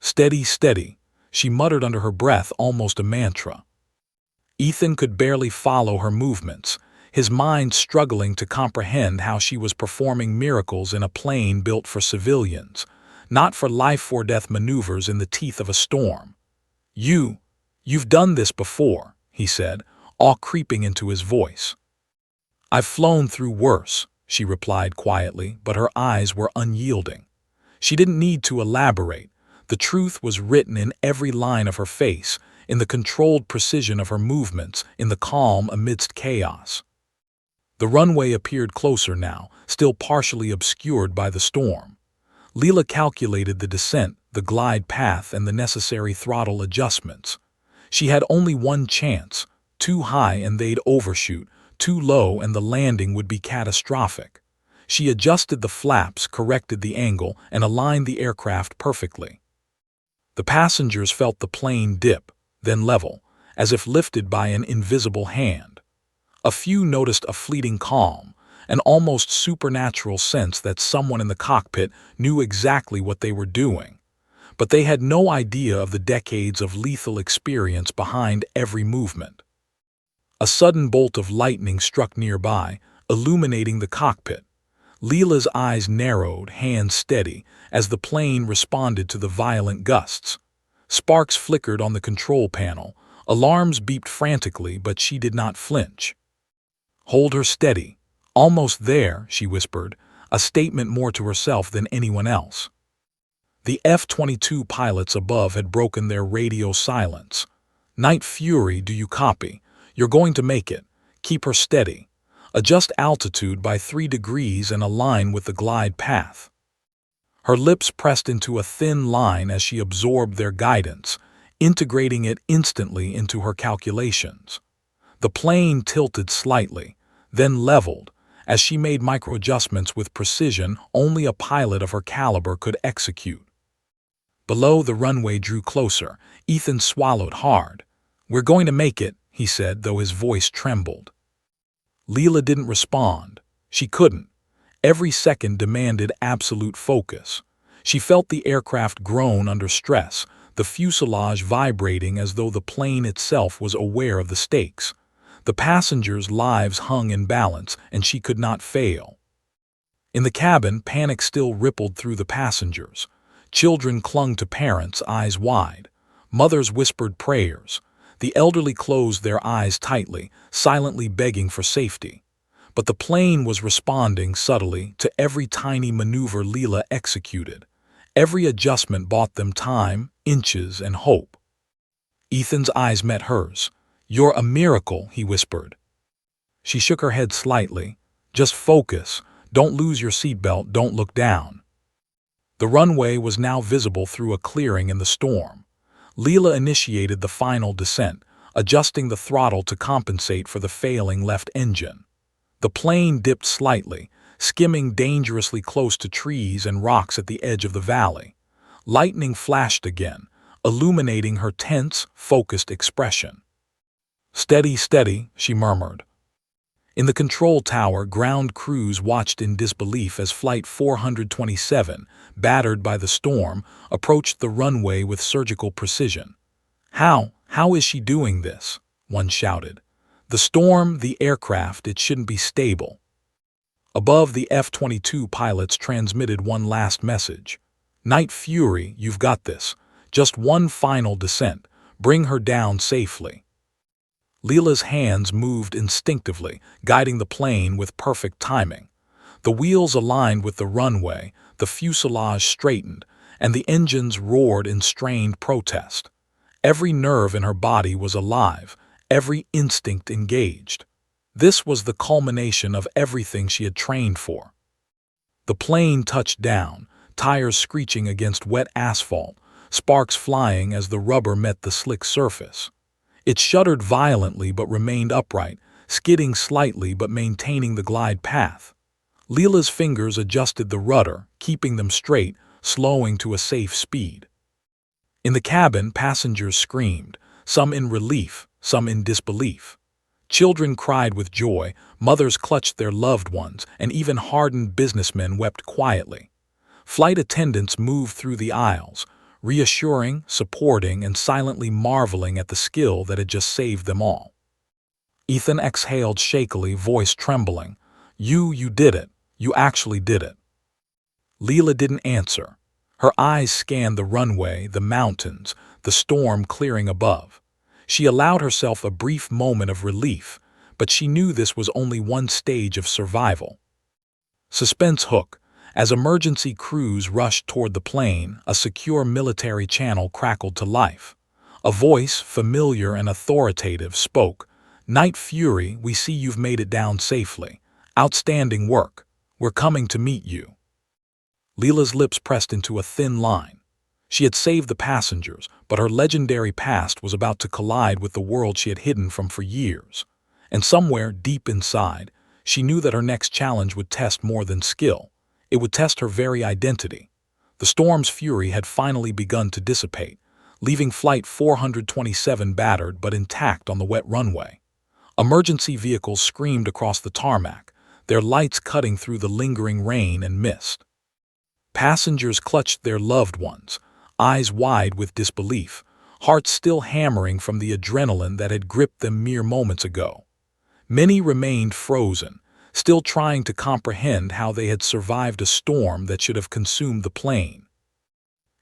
"Steady, steady," she muttered under her breath, almost a mantra. Ethan could barely follow her movements, his mind struggling to comprehend how she was performing miracles in a plane built for civilians, not for life-or-death maneuvers in the teeth of a storm. You've done this before," he said, awe creeping into his voice. "I've flown through worse," she replied quietly, but her eyes were unyielding. She didn't need to elaborate. The truth was written in every line of her face, in the controlled precision of her movements, in the calm amidst chaos. The runway appeared closer now, still partially obscured by the storm. Leela calculated the descent, the glide path, and the necessary throttle adjustments. She had only one chance: too high and they'd overshoot, too low and the landing would be catastrophic. She adjusted the flaps, corrected the angle, and aligned the aircraft perfectly. The passengers felt the plane dip, then level, as if lifted by an invisible hand. A few noticed a fleeting calm, an almost supernatural sense that someone in the cockpit knew exactly what they were doing. But they had no idea of the decades of lethal experience behind every movement. A sudden bolt of lightning struck nearby, illuminating the cockpit. Leela's eyes narrowed, hands steady, as the plane responded to the violent gusts. Sparks flickered on the control panel, alarms beeped frantically, but she did not flinch. "Hold her steady. Almost there," she whispered, a statement more to herself than anyone else. The F-22 pilots above had broken their radio silence. "Night Fury, do you copy? You're going to make it. Keep her steady. Adjust altitude by 3 degrees and align with the glide path." Her lips pressed into a thin line as she absorbed their guidance, integrating it instantly into her calculations. The plane tilted slightly, then leveled, as she made micro-adjustments with precision only a pilot of her caliber could execute. Below, the runway drew closer. Ethan swallowed hard. "We're going to make it," he said, though his voice trembled. Leela didn't respond. She couldn't. Every second demanded absolute focus. She felt the aircraft groan under stress, the fuselage vibrating as though the plane itself was aware of the stakes. The passengers' lives hung in balance, and she could not fail. In the cabin, panic still rippled through the passengers. Children clung to parents, eyes wide. Mothers whispered prayers. The elderly closed their eyes tightly, silently begging for safety. But the plane was responding subtly to every tiny maneuver Leela executed. Every adjustment bought them time, inches, and hope. Ethan's eyes met hers. "You're a miracle," he whispered. She shook her head slightly. "Just focus. Don't lose your seatbelt. Don't look down." The runway was now visible through a clearing in the storm. Leela initiated the final descent, adjusting the throttle to compensate for the failing left engine. The plane dipped slightly, skimming dangerously close to trees and rocks at the edge of the valley. Lightning flashed again, illuminating her tense, focused expression. "Steady, steady," she murmured. In the control tower, ground crews watched in disbelief as Flight 427, battered by the storm, approached the runway with surgical precision. How is she doing this?" one shouted. "The storm, the aircraft, it shouldn't be stable." Above, the F-22 pilots transmitted one last message. "Night Fury, you've got this. Just one final descent. Bring her down safely." Leela's hands moved instinctively, guiding the plane with perfect timing. The wheels aligned with the runway, the fuselage straightened, and the engines roared in strained protest. Every nerve in her body was alive, every instinct engaged. This was the culmination of everything she had trained for. The plane touched down, tires screeching against wet asphalt, sparks flying as the rubber met the slick surface. It shuddered violently but remained upright, skidding slightly but maintaining the glide path. Leela's fingers adjusted the rudder, keeping them straight, slowing to a safe speed. In the cabin, passengers screamed, some in relief, some in disbelief. Children cried with joy, mothers clutched their loved ones, and even hardened businessmen wept quietly. Flight attendants moved through the aisles, reassuring, supporting, and silently marveling at the skill that had just saved them all. Ethan exhaled shakily, voice trembling. You did it. You actually did it." Leela didn't answer. Her eyes scanned the runway, the mountains, the storm clearing above. She allowed herself a brief moment of relief, but she knew this was only one stage of survival. Suspense hook. As emergency crews rushed toward the plane, a secure military channel crackled to life. A voice, familiar and authoritative, spoke. "Night Fury, we see you've made it down safely. Outstanding work. We're coming to meet you." Leela's lips pressed into a thin line. She had saved the passengers, but her legendary past was about to collide with the world she had hidden from for years. And somewhere, deep inside, she knew that her next challenge would test more than skill. It would test her very identity. The storm's fury had finally begun to dissipate, leaving Flight 427 battered but intact on the wet runway. Emergency vehicles screamed across the tarmac, their lights cutting through the lingering rain and mist. Passengers clutched their loved ones, eyes wide with disbelief, hearts still hammering from the adrenaline that had gripped them mere moments ago. Many remained frozen, still trying to comprehend how they had survived a storm that should have consumed the plane.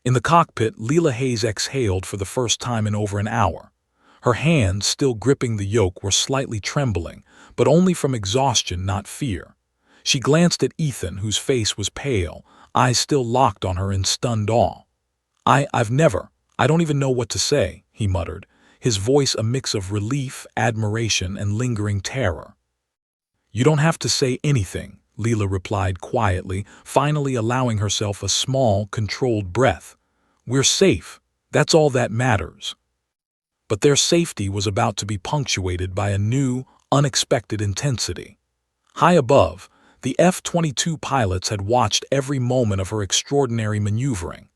In the cockpit, Leela Hayes exhaled for the first time in over an hour. Her hands, still gripping the yoke, were slightly trembling, but only from exhaustion, not fear. She glanced at Ethan, whose face was pale, eyes still locked on her in stunned awe. I don't even know what to say," he muttered, his voice a mix of relief, admiration, and lingering terror. "You don't have to say anything," Leela replied quietly, finally allowing herself a small, controlled breath. "We're safe. That's all that matters." But their safety was about to be punctuated by a new, unexpected intensity. High above, the F-22 pilots had watched every moment of her extraordinary maneuvering.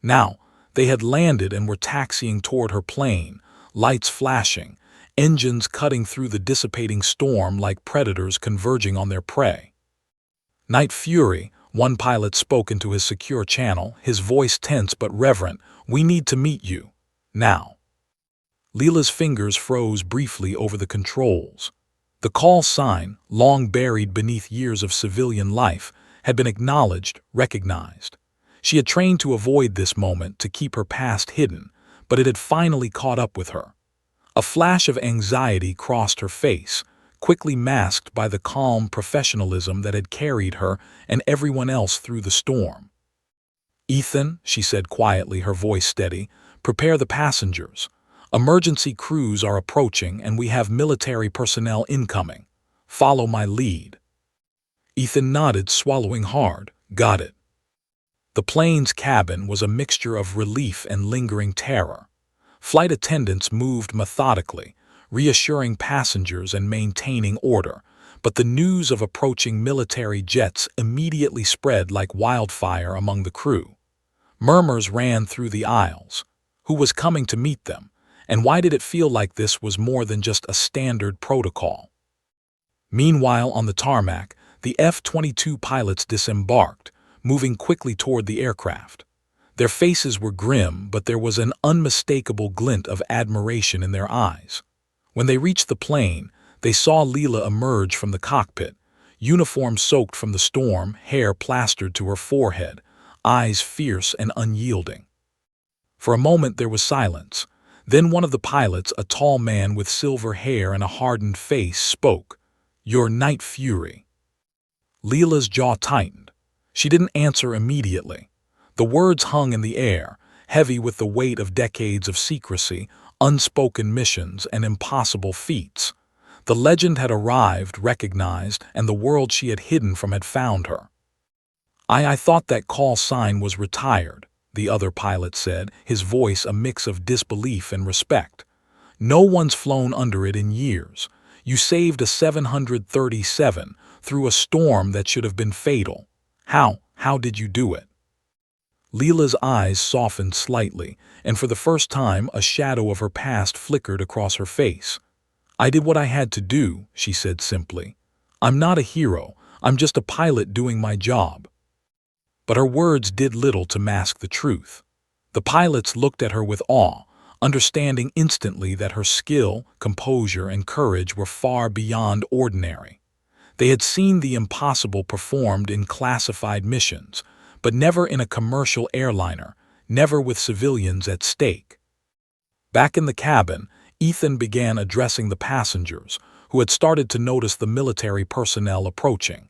Now, they had landed and were taxiing toward her plane, lights flashing, engines cutting through the dissipating storm like predators converging on their prey. "Night Fury," one pilot spoke into his secure channel, his voice tense but reverent, "we need to meet you. Now." Leela's fingers froze briefly over the controls. The call sign, long buried beneath years of civilian life, had been acknowledged, recognized. She had trained to avoid this moment, to keep her past hidden, but it had finally caught up with her. A flash of anxiety crossed her face, quickly masked by the calm professionalism that had carried her and everyone else through the storm. "Ethan," she said quietly, her voice steady, "prepare the passengers. Emergency crews are approaching and we have military personnel incoming. Follow my lead." Ethan nodded, swallowing hard. "Got it." The plane's cabin was a mixture of relief and lingering terror. Flight attendants moved methodically, reassuring passengers and maintaining order, but the news of approaching military jets immediately spread like wildfire among the crew. Murmurs ran through the aisles. Who was coming to meet them? And why did it feel like this was more than just a standard protocol? Meanwhile, on the tarmac, the F-22 pilots disembarked, moving quickly toward the aircraft. Their faces were grim, but there was an unmistakable glint of admiration in their eyes. When they reached the plane, they saw Leela emerge from the cockpit, uniform soaked from the storm, hair plastered to her forehead, eyes fierce and unyielding. For a moment there was silence. Then one of the pilots, a tall man with silver hair and a hardened face, spoke. "Your Night Fury." Leela's jaw tightened. She didn't answer immediately. The words hung in the air, heavy with the weight of decades of secrecy, unspoken missions, and impossible feats. The legend had arrived, recognized, and the world she had hidden from had found her. I thought that call sign was retired," the other pilot said, his voice a mix of disbelief and respect. "No one's flown under it in years. You saved a 737 through a storm that should have been fatal. How did you do it?" Leela's eyes softened slightly, and for the first time a shadow of her past flickered across her face. "I did what I had to do," she said simply. "I'm not a hero, I'm just a pilot doing my job." But her words did little to mask the truth. The pilots looked at her with awe, understanding instantly that her skill, composure, and courage were far beyond ordinary. They had seen the impossible performed in classified missions, but never in a commercial airliner, never with civilians at stake. Back in the cabin, Ethan began addressing the passengers, who had started to notice the military personnel approaching.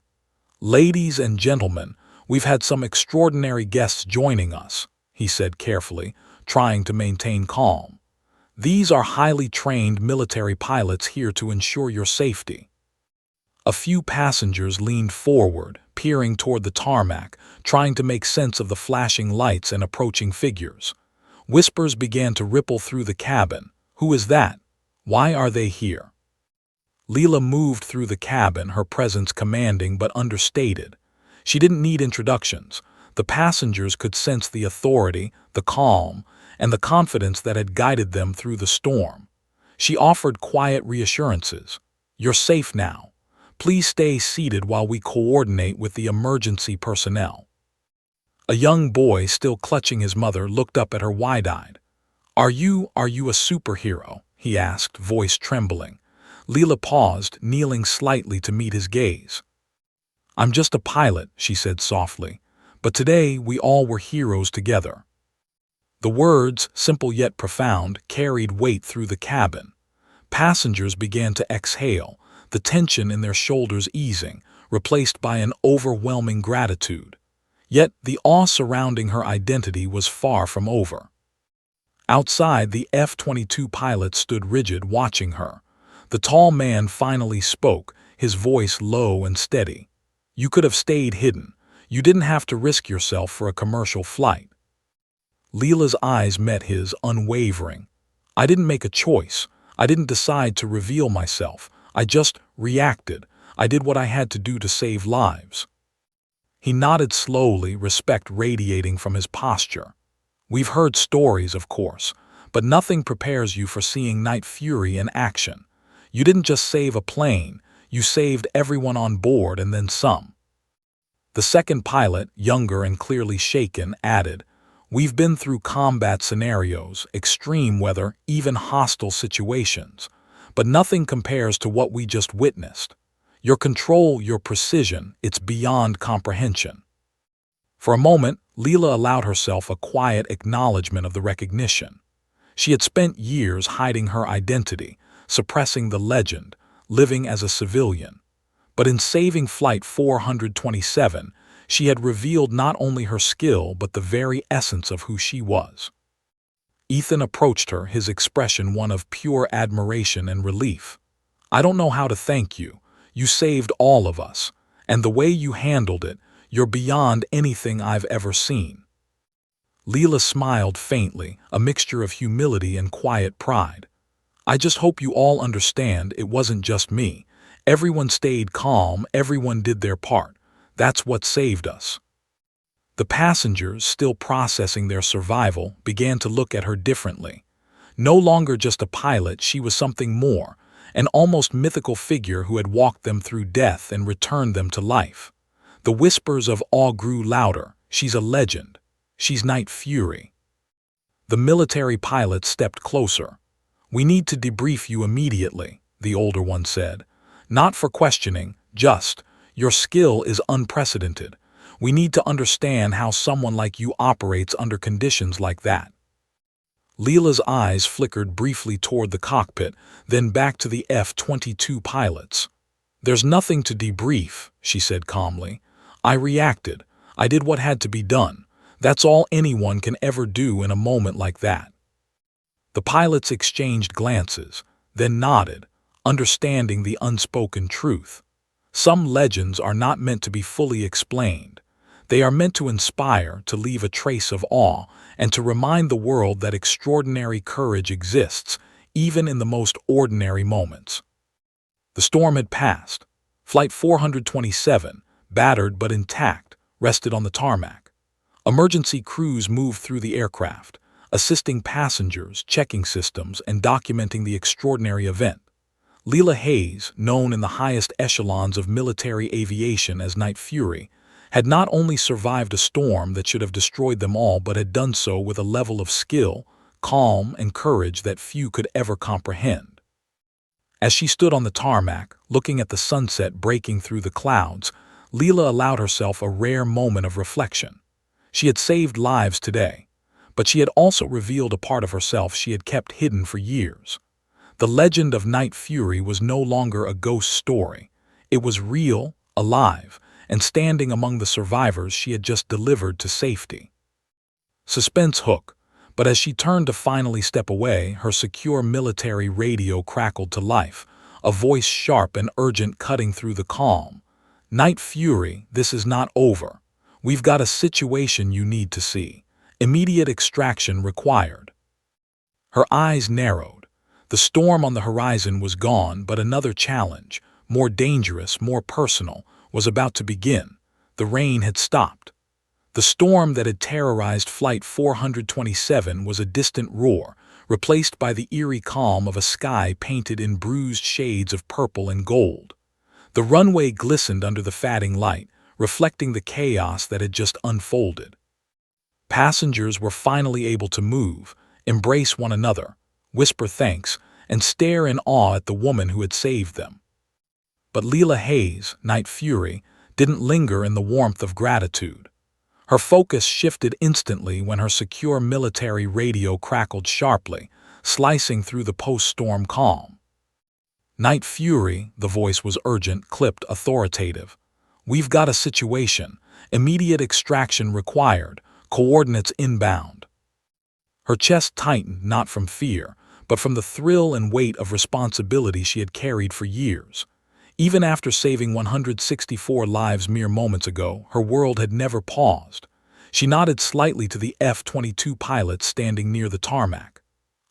"Ladies and gentlemen, we've had some extraordinary guests joining us," he said carefully, trying to maintain calm. "These are highly trained military pilots here to ensure your safety." A few passengers leaned forward, peering toward the tarmac, trying to make sense of the flashing lights and approaching figures. Whispers began to ripple through the cabin. "Who is that? Why are they here?" Leela moved through the cabin, her presence commanding but understated. She didn't need introductions. The passengers could sense the authority, the calm, and the confidence that had guided them through the storm. She offered quiet reassurances. "You're safe now. Please stay seated while we coordinate with the emergency personnel." A young boy, still clutching his mother, looked up at her wide-eyed. Are you a superhero?" he asked, voice trembling. Leela paused, kneeling slightly to meet his gaze. "I'm just a pilot," she said softly, "but today we all were heroes together." The words, simple yet profound, carried weight through the cabin. Passengers began to exhale, the tension in their shoulders easing, replaced by an overwhelming gratitude. Yet the awe surrounding her identity was far from over. Outside, the F-22 pilot stood rigid, watching her. The tall man finally spoke, his voice low and steady. "You could have stayed hidden. You didn't have to risk yourself for a commercial flight." Leela's eyes met his, unwavering. "I didn't make a choice. I didn't decide to reveal myself. I just reacted. I did what I had to do to save lives." He nodded slowly, respect radiating from his posture. "We've heard stories, of course, but nothing prepares you for seeing Night Fury in action. You didn't just save a plane, you saved everyone on board and then some." The second pilot, younger and clearly shaken, added, "We've been through combat scenarios, extreme weather, even hostile situations, but nothing compares to what we just witnessed. Your control, your precision, it's beyond comprehension." For a moment, Leela allowed herself a quiet acknowledgement of the recognition. She had spent years hiding her identity, suppressing the legend, living as a civilian. But in saving Flight 427, she had revealed not only her skill but the very essence of who she was. Ethan approached her, his expression one of pure admiration and relief. "I don't know how to thank you. You saved all of us, and the way you handled it, you're beyond anything I've ever seen." Leela smiled faintly, a mixture of humility and quiet pride. "I just hope you all understand it wasn't just me. Everyone stayed calm, everyone did their part. That's what saved us." The passengers, still processing their survival, began to look at her differently. No longer just a pilot, she was something more, an almost mythical figure who had walked them through death and returned them to life. The whispers of awe grew louder. "She's a legend. She's Night Fury." The military pilot stepped closer. "We need to debrief you immediately," the older one said. "Not for questioning, just, your skill is unprecedented. We need to understand how someone like you operates under conditions like that." Leela's eyes flickered briefly toward the cockpit, then back to the F-22 pilots. "There's nothing to debrief," she said calmly. "I reacted. I did what had to be done. That's all anyone can ever do in a moment like that." The pilots exchanged glances, then nodded, understanding the unspoken truth. Some legends are not meant to be fully explained. They are meant to inspire, to leave a trace of awe, and to remind the world that extraordinary courage exists, even in the most ordinary moments. The storm had passed. Flight 427, battered but intact, rested on the tarmac. Emergency crews moved through the aircraft, assisting passengers, checking systems, and documenting the extraordinary event. Leela Hayes, known in the highest echelons of military aviation as Night Fury, had not only survived a storm that should have destroyed them all but had done so with a level of skill, calm, and courage that few could ever comprehend. As she stood on the tarmac, looking at the sunset breaking through the clouds, Leela allowed herself a rare moment of reflection. She had saved lives today, but she had also revealed a part of herself she had kept hidden for years. The legend of Night Fury was no longer a ghost story. It was real, alive, and standing among the survivors she had just delivered to safety. Suspense hook, but as she turned to finally step away, her secure military radio crackled to life, a voice sharp and urgent cutting through the calm. "Night Fury, this is not over. We've got a situation you need to see. Immediate extraction required." Her eyes narrowed. The storm on the horizon was gone, but another challenge, more dangerous, more personal, was about to begin. The rain had stopped. The storm that had terrorized Flight 427 was a distant roar, replaced by the eerie calm of a sky painted in bruised shades of purple and gold. The runway glistened under the fading light, reflecting the chaos that had just unfolded. Passengers were finally able to move, embrace one another, whisper thanks, and stare in awe at the woman who had saved them. But Leela Hayes, Night Fury, didn't linger in the warmth of gratitude. Her focus shifted instantly when her secure military radio crackled sharply, slicing through the post-storm calm. "Night Fury," the voice was urgent, clipped, authoritative. "We've got a situation. Immediate extraction required. Coordinates inbound." Her chest tightened, not from fear, but from the thrill and weight of responsibility she had carried for years. Even after saving 164 lives mere moments ago, her world had never paused. She nodded slightly to the F-22 pilots standing near the tarmac.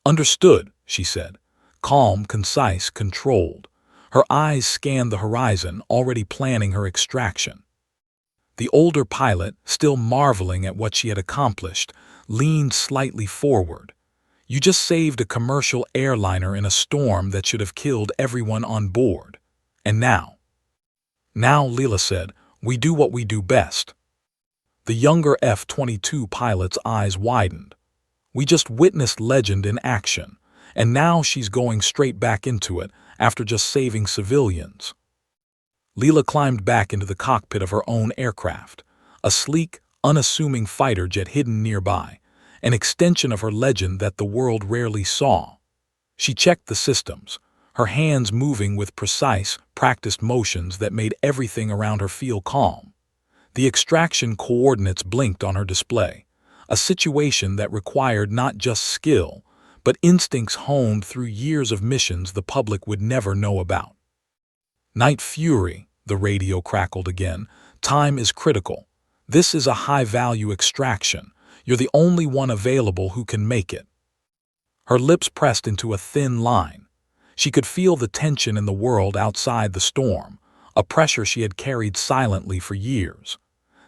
"Understood," she said. Calm, concise, controlled. Her eyes scanned the horizon, already planning her extraction. The older pilot, still marveling at what she had accomplished, leaned slightly forward. "You just saved a commercial airliner in a storm that should have killed everyone on board. And now?" "Now," Leela said, "we do what we do best." The younger F-22 pilot's eyes widened. "We just witnessed legend in action, and now she's going straight back into it after just saving civilians." Leela climbed back into the cockpit of her own aircraft, a sleek, unassuming fighter jet hidden nearby, an extension of her legend that the world rarely saw. She checked the systems, her hands moving with precise, practiced motions that made everything around her feel calm. The extraction coordinates blinked on her display, a situation that required not just skill, but instincts honed through years of missions the public would never know about. "Night Fury," the radio crackled again, "time is critical. This is a high-value extraction. You're the only one available who can make it." Her lips pressed into a thin line. She could feel the tension in the world outside the storm, a pressure she had carried silently for years.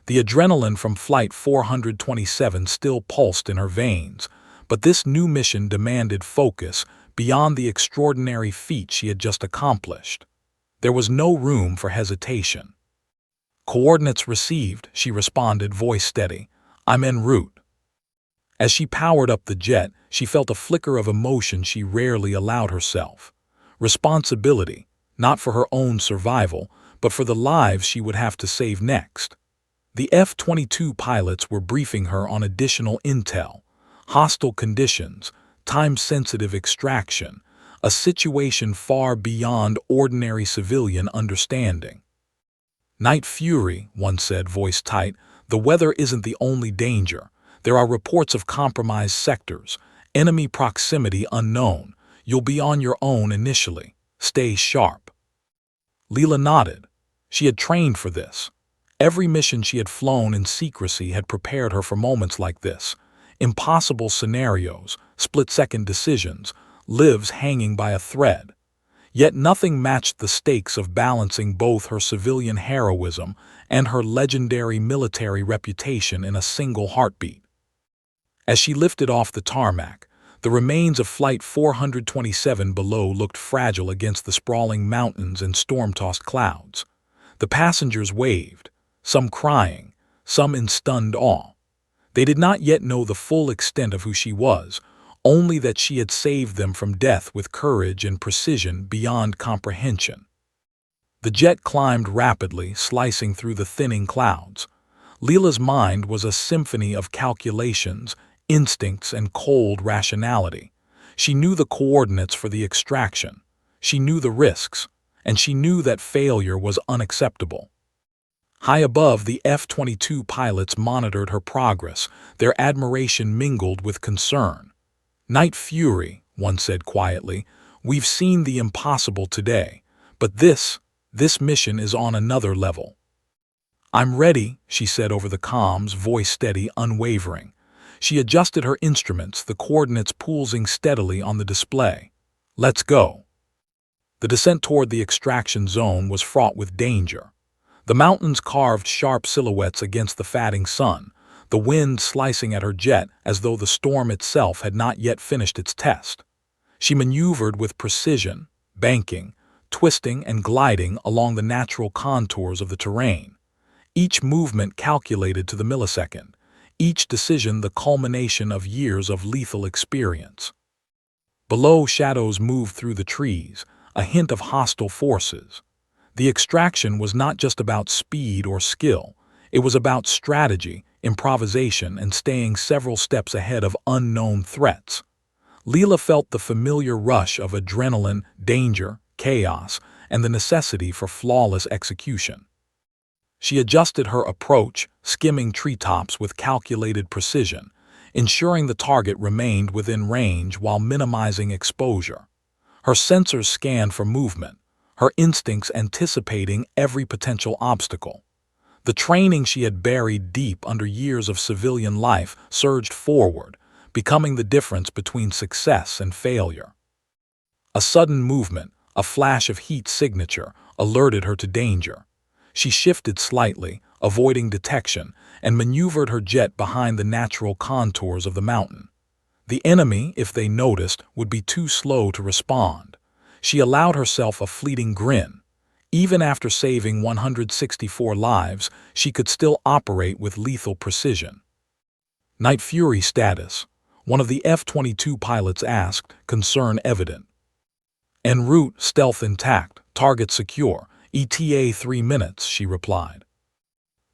The adrenaline from Flight 427 still pulsed in her veins, but this new mission demanded focus beyond the extraordinary feat she had just accomplished. There was no room for hesitation. "Coordinates received," she responded, voice steady. "I'm en route." As she powered up the jet, she felt a flicker of emotion she rarely allowed herself. Responsibility, not for her own survival, but for the lives she would have to save next. The F-22 pilots were briefing her on additional intel, hostile conditions, time-sensitive extraction, a situation far beyond ordinary civilian understanding. "Night Fury," one said, voice tight, "the weather isn't the only danger. There are reports of compromised sectors, enemy proximity unknown. You'll be on your own initially. Stay sharp." Leela nodded. She had trained for this. Every mission she had flown in secrecy had prepared her for moments like this. Impossible scenarios, split-second decisions, lives hanging by a thread. Yet nothing matched the stakes of balancing both her civilian heroism and her legendary military reputation in a single heartbeat. As she lifted off the tarmac, the remains of Flight 427 below looked fragile against the sprawling mountains and storm-tossed clouds. The passengers waved, some crying, some in stunned awe. They did not yet know the full extent of who she was, only that she had saved them from death with courage and precision beyond comprehension. The jet climbed rapidly, slicing through the thinning clouds. Leela's mind was a symphony of calculations, instincts, and cold rationality. She knew the coordinates for the extraction. She knew the risks, and she knew that failure was unacceptable. High above, the F-22 pilots monitored her progress, their admiration mingled with concern. "Night Fury," one said quietly, "we've seen the impossible today, but this mission is on another level." "I'm ready," she said over the comms, voice steady, unwavering. She adjusted her instruments, the coordinates pulsing steadily on the display. "Let's go." The descent toward the extraction zone was fraught with danger. The mountains carved sharp silhouettes against the fatting sun, the wind slicing at her jet as though the storm itself had not yet finished its test. She maneuvered with precision, banking, twisting and gliding along the natural contours of the terrain. Each movement calculated to the millisecond, each decision the culmination of years of lethal experience. Below, shadows moved through the trees, a hint of hostile forces. The extraction was not just about speed or skill, it was about strategy, improvisation, and staying several steps ahead of unknown threats. Leela felt the familiar rush of adrenaline, danger, chaos, and the necessity for flawless execution. She adjusted her approach, skimming treetops with calculated precision, ensuring the target remained within range while minimizing exposure. Her sensors scanned for movement, her instincts anticipating every potential obstacle. The training she had buried deep under years of civilian life surged forward, becoming the difference between success and failure. A sudden movement, a flash of heat signature, alerted her to danger. She shifted slightly, avoiding detection, and maneuvered her jet behind the natural contours of the mountain. The enemy, if they noticed, would be too slow to respond. She allowed herself a fleeting grin. Even after saving 164 lives, she could still operate with lethal precision. "Night Fury status," one of the F-22 pilots asked, concern evident. "En route, stealth intact, target secure, ETA 3 minutes," she replied.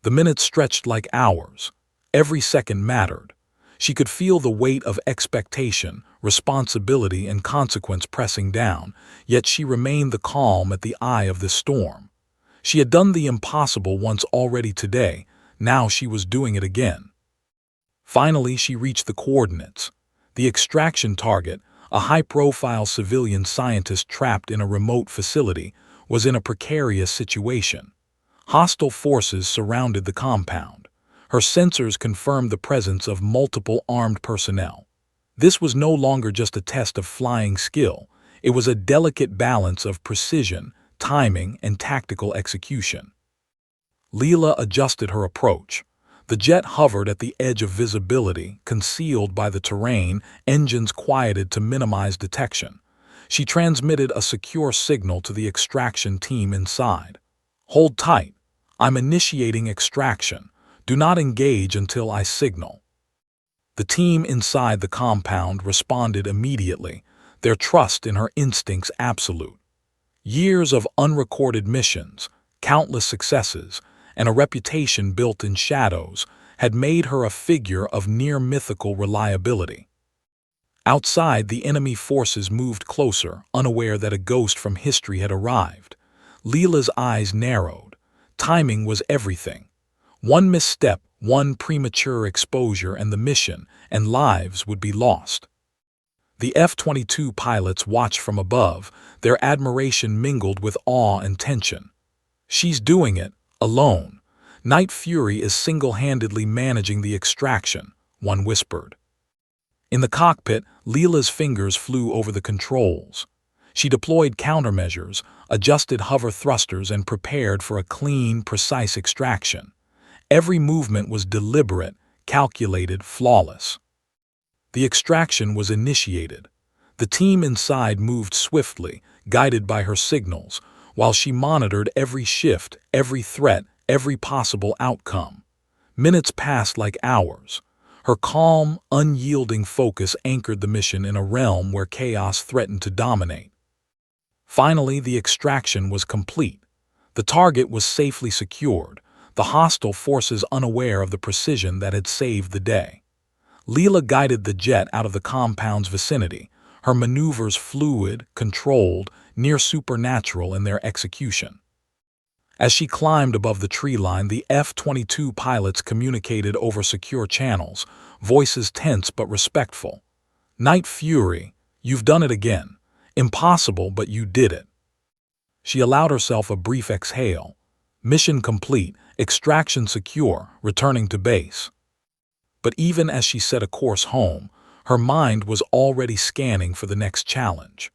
The minutes stretched like hours. Every second mattered. She could feel the weight of expectation, responsibility, and consequence pressing down, yet she remained the calm at the eye of this storm. She had done the impossible once already today, now she was doing it again. Finally, she reached the coordinates. The extraction target, a high-profile civilian scientist trapped in a remote facility, was in a precarious situation. Hostile forces surrounded the compound. Her sensors confirmed the presence of multiple armed personnel. This was no longer just a test of flying skill, it was a delicate balance of precision, timing, and tactical execution. Leela adjusted her approach. The jet hovered at the edge of visibility, concealed by the terrain, engines quieted to minimize detection. She transmitted a secure signal to the extraction team inside. "Hold tight. I'm initiating extraction. Do not engage until I signal." The team inside the compound responded immediately, their trust in her instincts absolute. Years of unrecorded missions, countless successes, and a reputation built in shadows had made her a figure of near-mythical reliability. Outside, the enemy forces moved closer, unaware that a ghost from history had arrived. Leela's eyes narrowed. Timing was everything. One misstep, one premature exposure, and the mission and lives would be lost. The F-22 pilots watched from above, their admiration mingled with awe and tension. "She's doing it, alone. Night Fury is single-handedly managing the extraction," one whispered. In the cockpit, Leela's fingers flew over the controls. She deployed countermeasures, adjusted hover thrusters, and prepared for a clean, precise extraction. Every movement was deliberate, calculated, flawless. The extraction was initiated. The team inside moved swiftly, guided by her signals, while she monitored every shift, every threat, every possible outcome. Minutes passed like hours. Her calm, unyielding focus anchored the mission in a realm where chaos threatened to dominate. Finally, the extraction was complete. The target was safely secured, the hostile forces unaware of the precision that had saved the day. Leela guided the jet out of the compound's vicinity, her maneuvers fluid, controlled, near supernatural in their execution. As she climbed above the tree line, the F-22 pilots communicated over secure channels, voices tense but respectful. "Night Fury, you've done it again. Impossible, but you did it." She allowed herself a brief exhale. Mission complete, extraction secure, returning to base. But even as she set a course home, her mind was already scanning for the next challenge.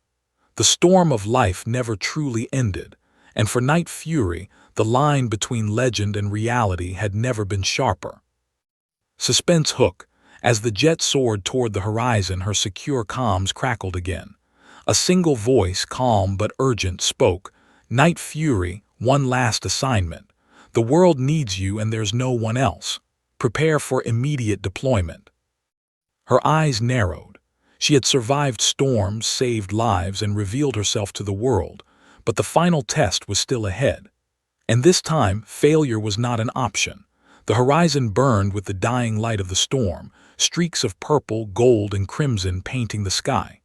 The storm of life never truly ended, and for Night Fury, the line between legend and reality had never been sharper. Suspense hook. As the jet soared toward the horizon, her secure comms crackled again. A single voice, calm but urgent, spoke. "Night Fury, one last assignment. The world needs you and there's no one else. Prepare for immediate deployment." Her eyes narrowed. She had survived storms, saved lives, and revealed herself to the world, but the final test was still ahead. And this time, failure was not an option. The horizon burned with the dying light of the storm, streaks of purple, gold, and crimson painting the sky.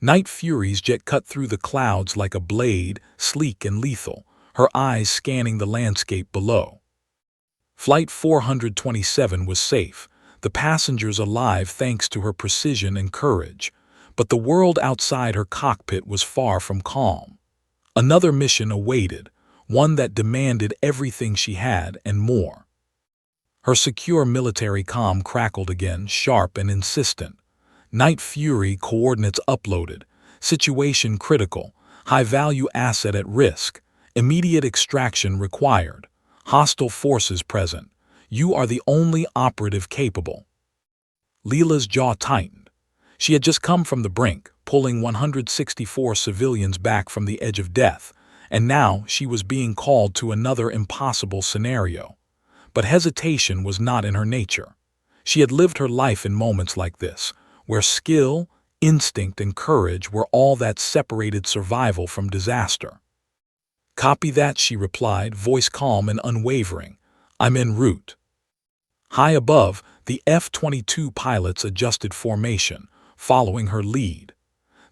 Night Fury's jet cut through the clouds like a blade, sleek and lethal, her eyes scanning the landscape below. Flight 427 was safe, the passengers alive thanks to her precision and courage, but the world outside her cockpit was far from calm. Another mission awaited, one that demanded everything she had and more. Her secure military comm crackled again, sharp and insistent. "Night Fury, coordinates uploaded. Situation critical. High-value asset at risk. Immediate extraction required. Hostile forces present. You are the only operative capable." Leela's jaw tightened. She had just come from the brink, pulling 164 civilians back from the edge of death, and now she was being called to another impossible scenario. But hesitation was not in her nature. She had lived her life in moments like this, where skill, instinct, and courage were all that separated survival from disaster. "Copy that," she replied, voice calm and unwavering. "I'm en route." High above, the F-22 pilots adjusted formation, following her lead.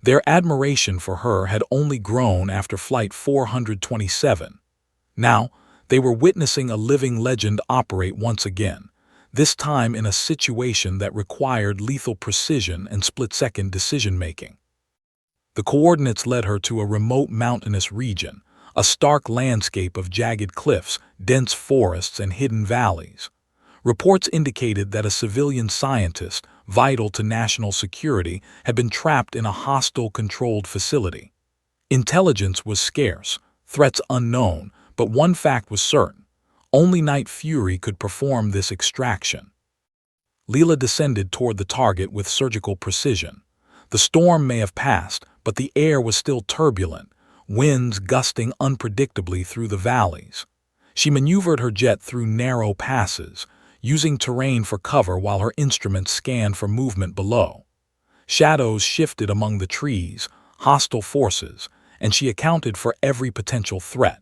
Their admiration for her had only grown after Flight 427. Now, they were witnessing a living legend operate once again, this time in a situation that required lethal precision and split-second decision-making. The coordinates led her to a remote mountainous region, a stark landscape of jagged cliffs, dense forests, and hidden valleys. Reports indicated that a civilian scientist, vital to national security, had been trapped in a hostile controlled facility. Intelligence was scarce, threats unknown, but one fact was certain: only Night Fury could perform this extraction. Leela descended toward the target with surgical precision. The storm may have passed, but the air was still turbulent, winds gusting unpredictably through the valleys. She maneuvered her jet through narrow passes, using terrain for cover while her instruments scanned for movement below. Shadows shifted among the trees, hostile forces, and she accounted for every potential threat.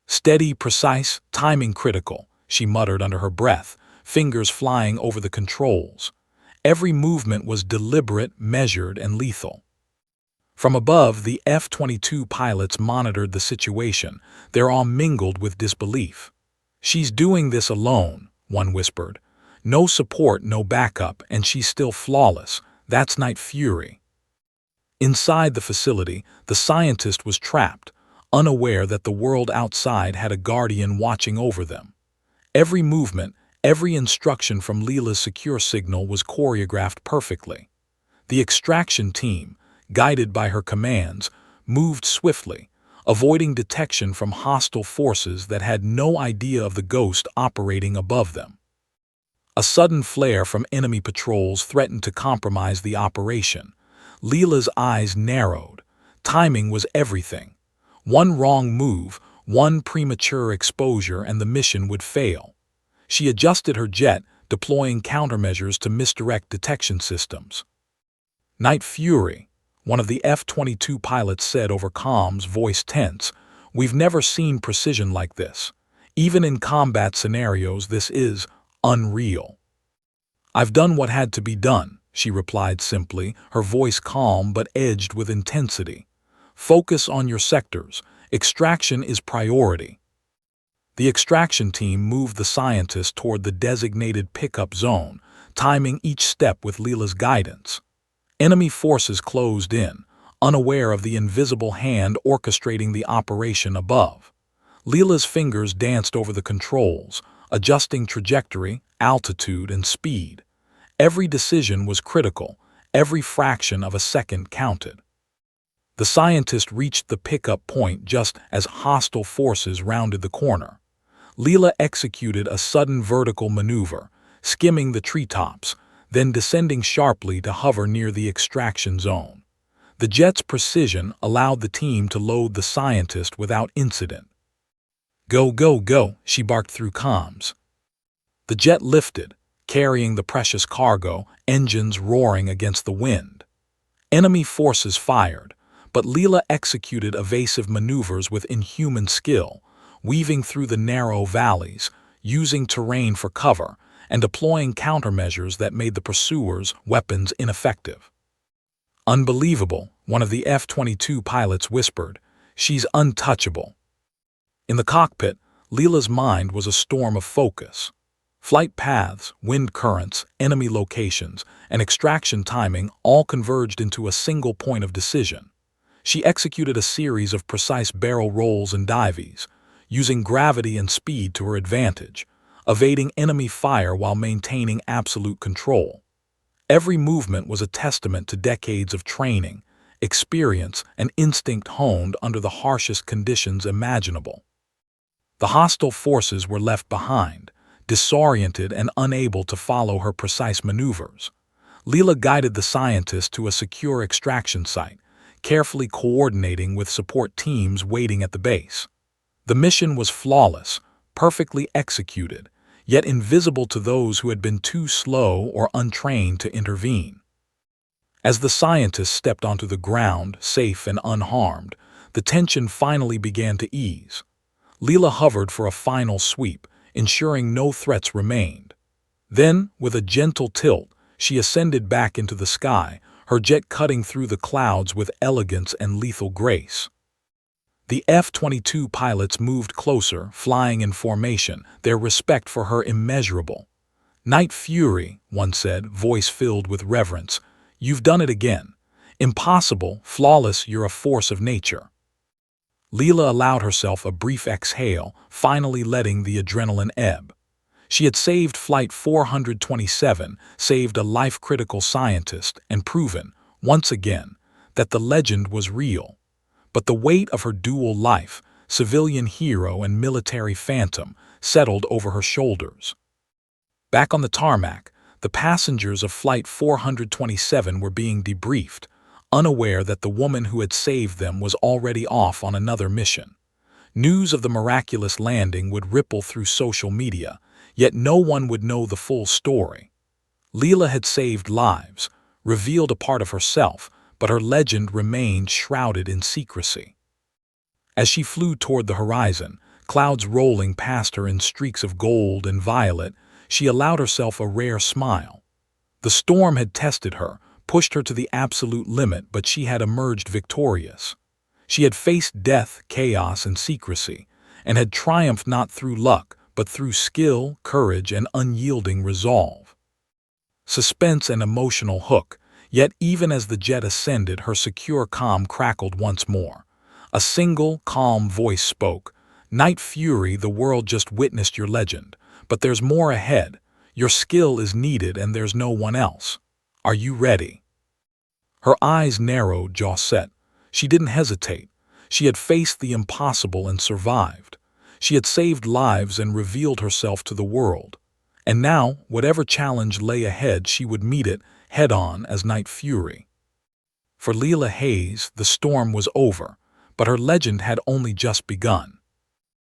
"Steady, precise, timing critical," she muttered under her breath, fingers flying over the controls. Every movement was deliberate, measured, and lethal. From above, the F-22 pilots monitored the situation, their awe mingled with disbelief. "She's doing this alone," one whispered. "No support, no backup, and she's still flawless. That's Night Fury." Inside the facility, the scientist was trapped, unaware that the world outside had a guardian watching over them. Every movement, every instruction from Leela's secure signal was choreographed perfectly. The extraction team, guided by her commands, moved swiftly, avoiding detection from hostile forces that had no idea of the ghost operating above them. A sudden flare from enemy patrols threatened to compromise the operation. Leela's eyes narrowed. Timing was everything. One wrong move, one premature exposure, and the mission would fail. She adjusted her jet, deploying countermeasures to misdirect detection systems. Night Fury, one of the F-22 pilots said over comms, voice tense, "We've never seen precision like this. Even in combat scenarios, this is unreal." "I've done what had to be done," she replied simply, her voice calm but edged with intensity. "Focus on your sectors. Extraction is priority." The extraction team moved the scientist toward the designated pickup zone, timing each step with Leela's guidance. Enemy forces closed in, unaware of the invisible hand orchestrating the operation above. Leela's fingers danced over the controls, adjusting trajectory, altitude, and speed. Every decision was critical, every fraction of a second counted. The scientist reached the pickup point just as hostile forces rounded the corner. Leela executed a sudden vertical maneuver, skimming the treetops, then descending sharply to hover near the extraction zone. The jet's precision allowed the team to load the scientist without incident. "Go, go, go," she barked through comms. The jet lifted, carrying the precious cargo, engines roaring against the wind. Enemy forces fired, but Leela executed evasive maneuvers with inhuman skill, weaving through the narrow valleys, using terrain for cover, and deploying countermeasures that made the pursuers' weapons ineffective. "Unbelievable," one of the F-22 pilots whispered. "She's untouchable." In the cockpit, Leela's mind was a storm of focus. Flight paths, wind currents, enemy locations, and extraction timing all converged into a single point of decision. She executed a series of precise barrel rolls and dives, using gravity and speed to her advantage, evading enemy fire while maintaining absolute control. Every movement was a testament to decades of training, experience, and instinct honed under the harshest conditions imaginable. The hostile forces were left behind, disoriented and unable to follow her precise maneuvers. Leela guided the scientist to a secure extraction site, carefully coordinating with support teams waiting at the base. The mission was flawless, perfectly executed, yet invisible to those who had been too slow or untrained to intervene. As the scientist stepped onto the ground, safe and unharmed, the tension finally began to ease. Leela hovered for a final sweep, ensuring no threats remained. Then, with a gentle tilt, she ascended back into the sky, her jet cutting through the clouds with elegance and lethal grace. The F-22 pilots moved closer, flying in formation, their respect for her immeasurable. "Night Fury," one said, voice filled with reverence. "You've done it again. Impossible, flawless, you're a force of nature." Leela allowed herself a brief exhale, finally letting the adrenaline ebb. She had saved Flight 427, saved a life-critical scientist, and proven, once again, that the legend was real. But the weight of her dual life, civilian hero and military phantom, settled over her shoulders. Back on the tarmac, the passengers of Flight 427 were being debriefed, unaware that the woman who had saved them was already off on another mission. News of the miraculous landing would ripple through social media, yet no one would know the full story. Leela had saved lives, revealed a part of herself, but her legend remained shrouded in secrecy. As she flew toward the horizon, clouds rolling past her in streaks of gold and violet, she allowed herself a rare smile. The storm had tested her, pushed her to the absolute limit, but she had emerged victorious. She had faced death, chaos, and secrecy, and had triumphed not through luck, but through skill, courage, and unyielding resolve. Suspense and emotional hook. Yet even as the jet ascended, her secure calm crackled once more. A single, calm voice spoke. "Night Fury, the world just witnessed your legend. But there's more ahead. Your skill is needed and there's no one else. Are you ready?" Her eyes narrowed, jaw set. She didn't hesitate. She had faced the impossible and survived. She had saved lives and revealed herself to the world. And now, whatever challenge lay ahead, she would meet it head-on as Night Fury. For Leela Hayes, the storm was over, but her legend had only just begun.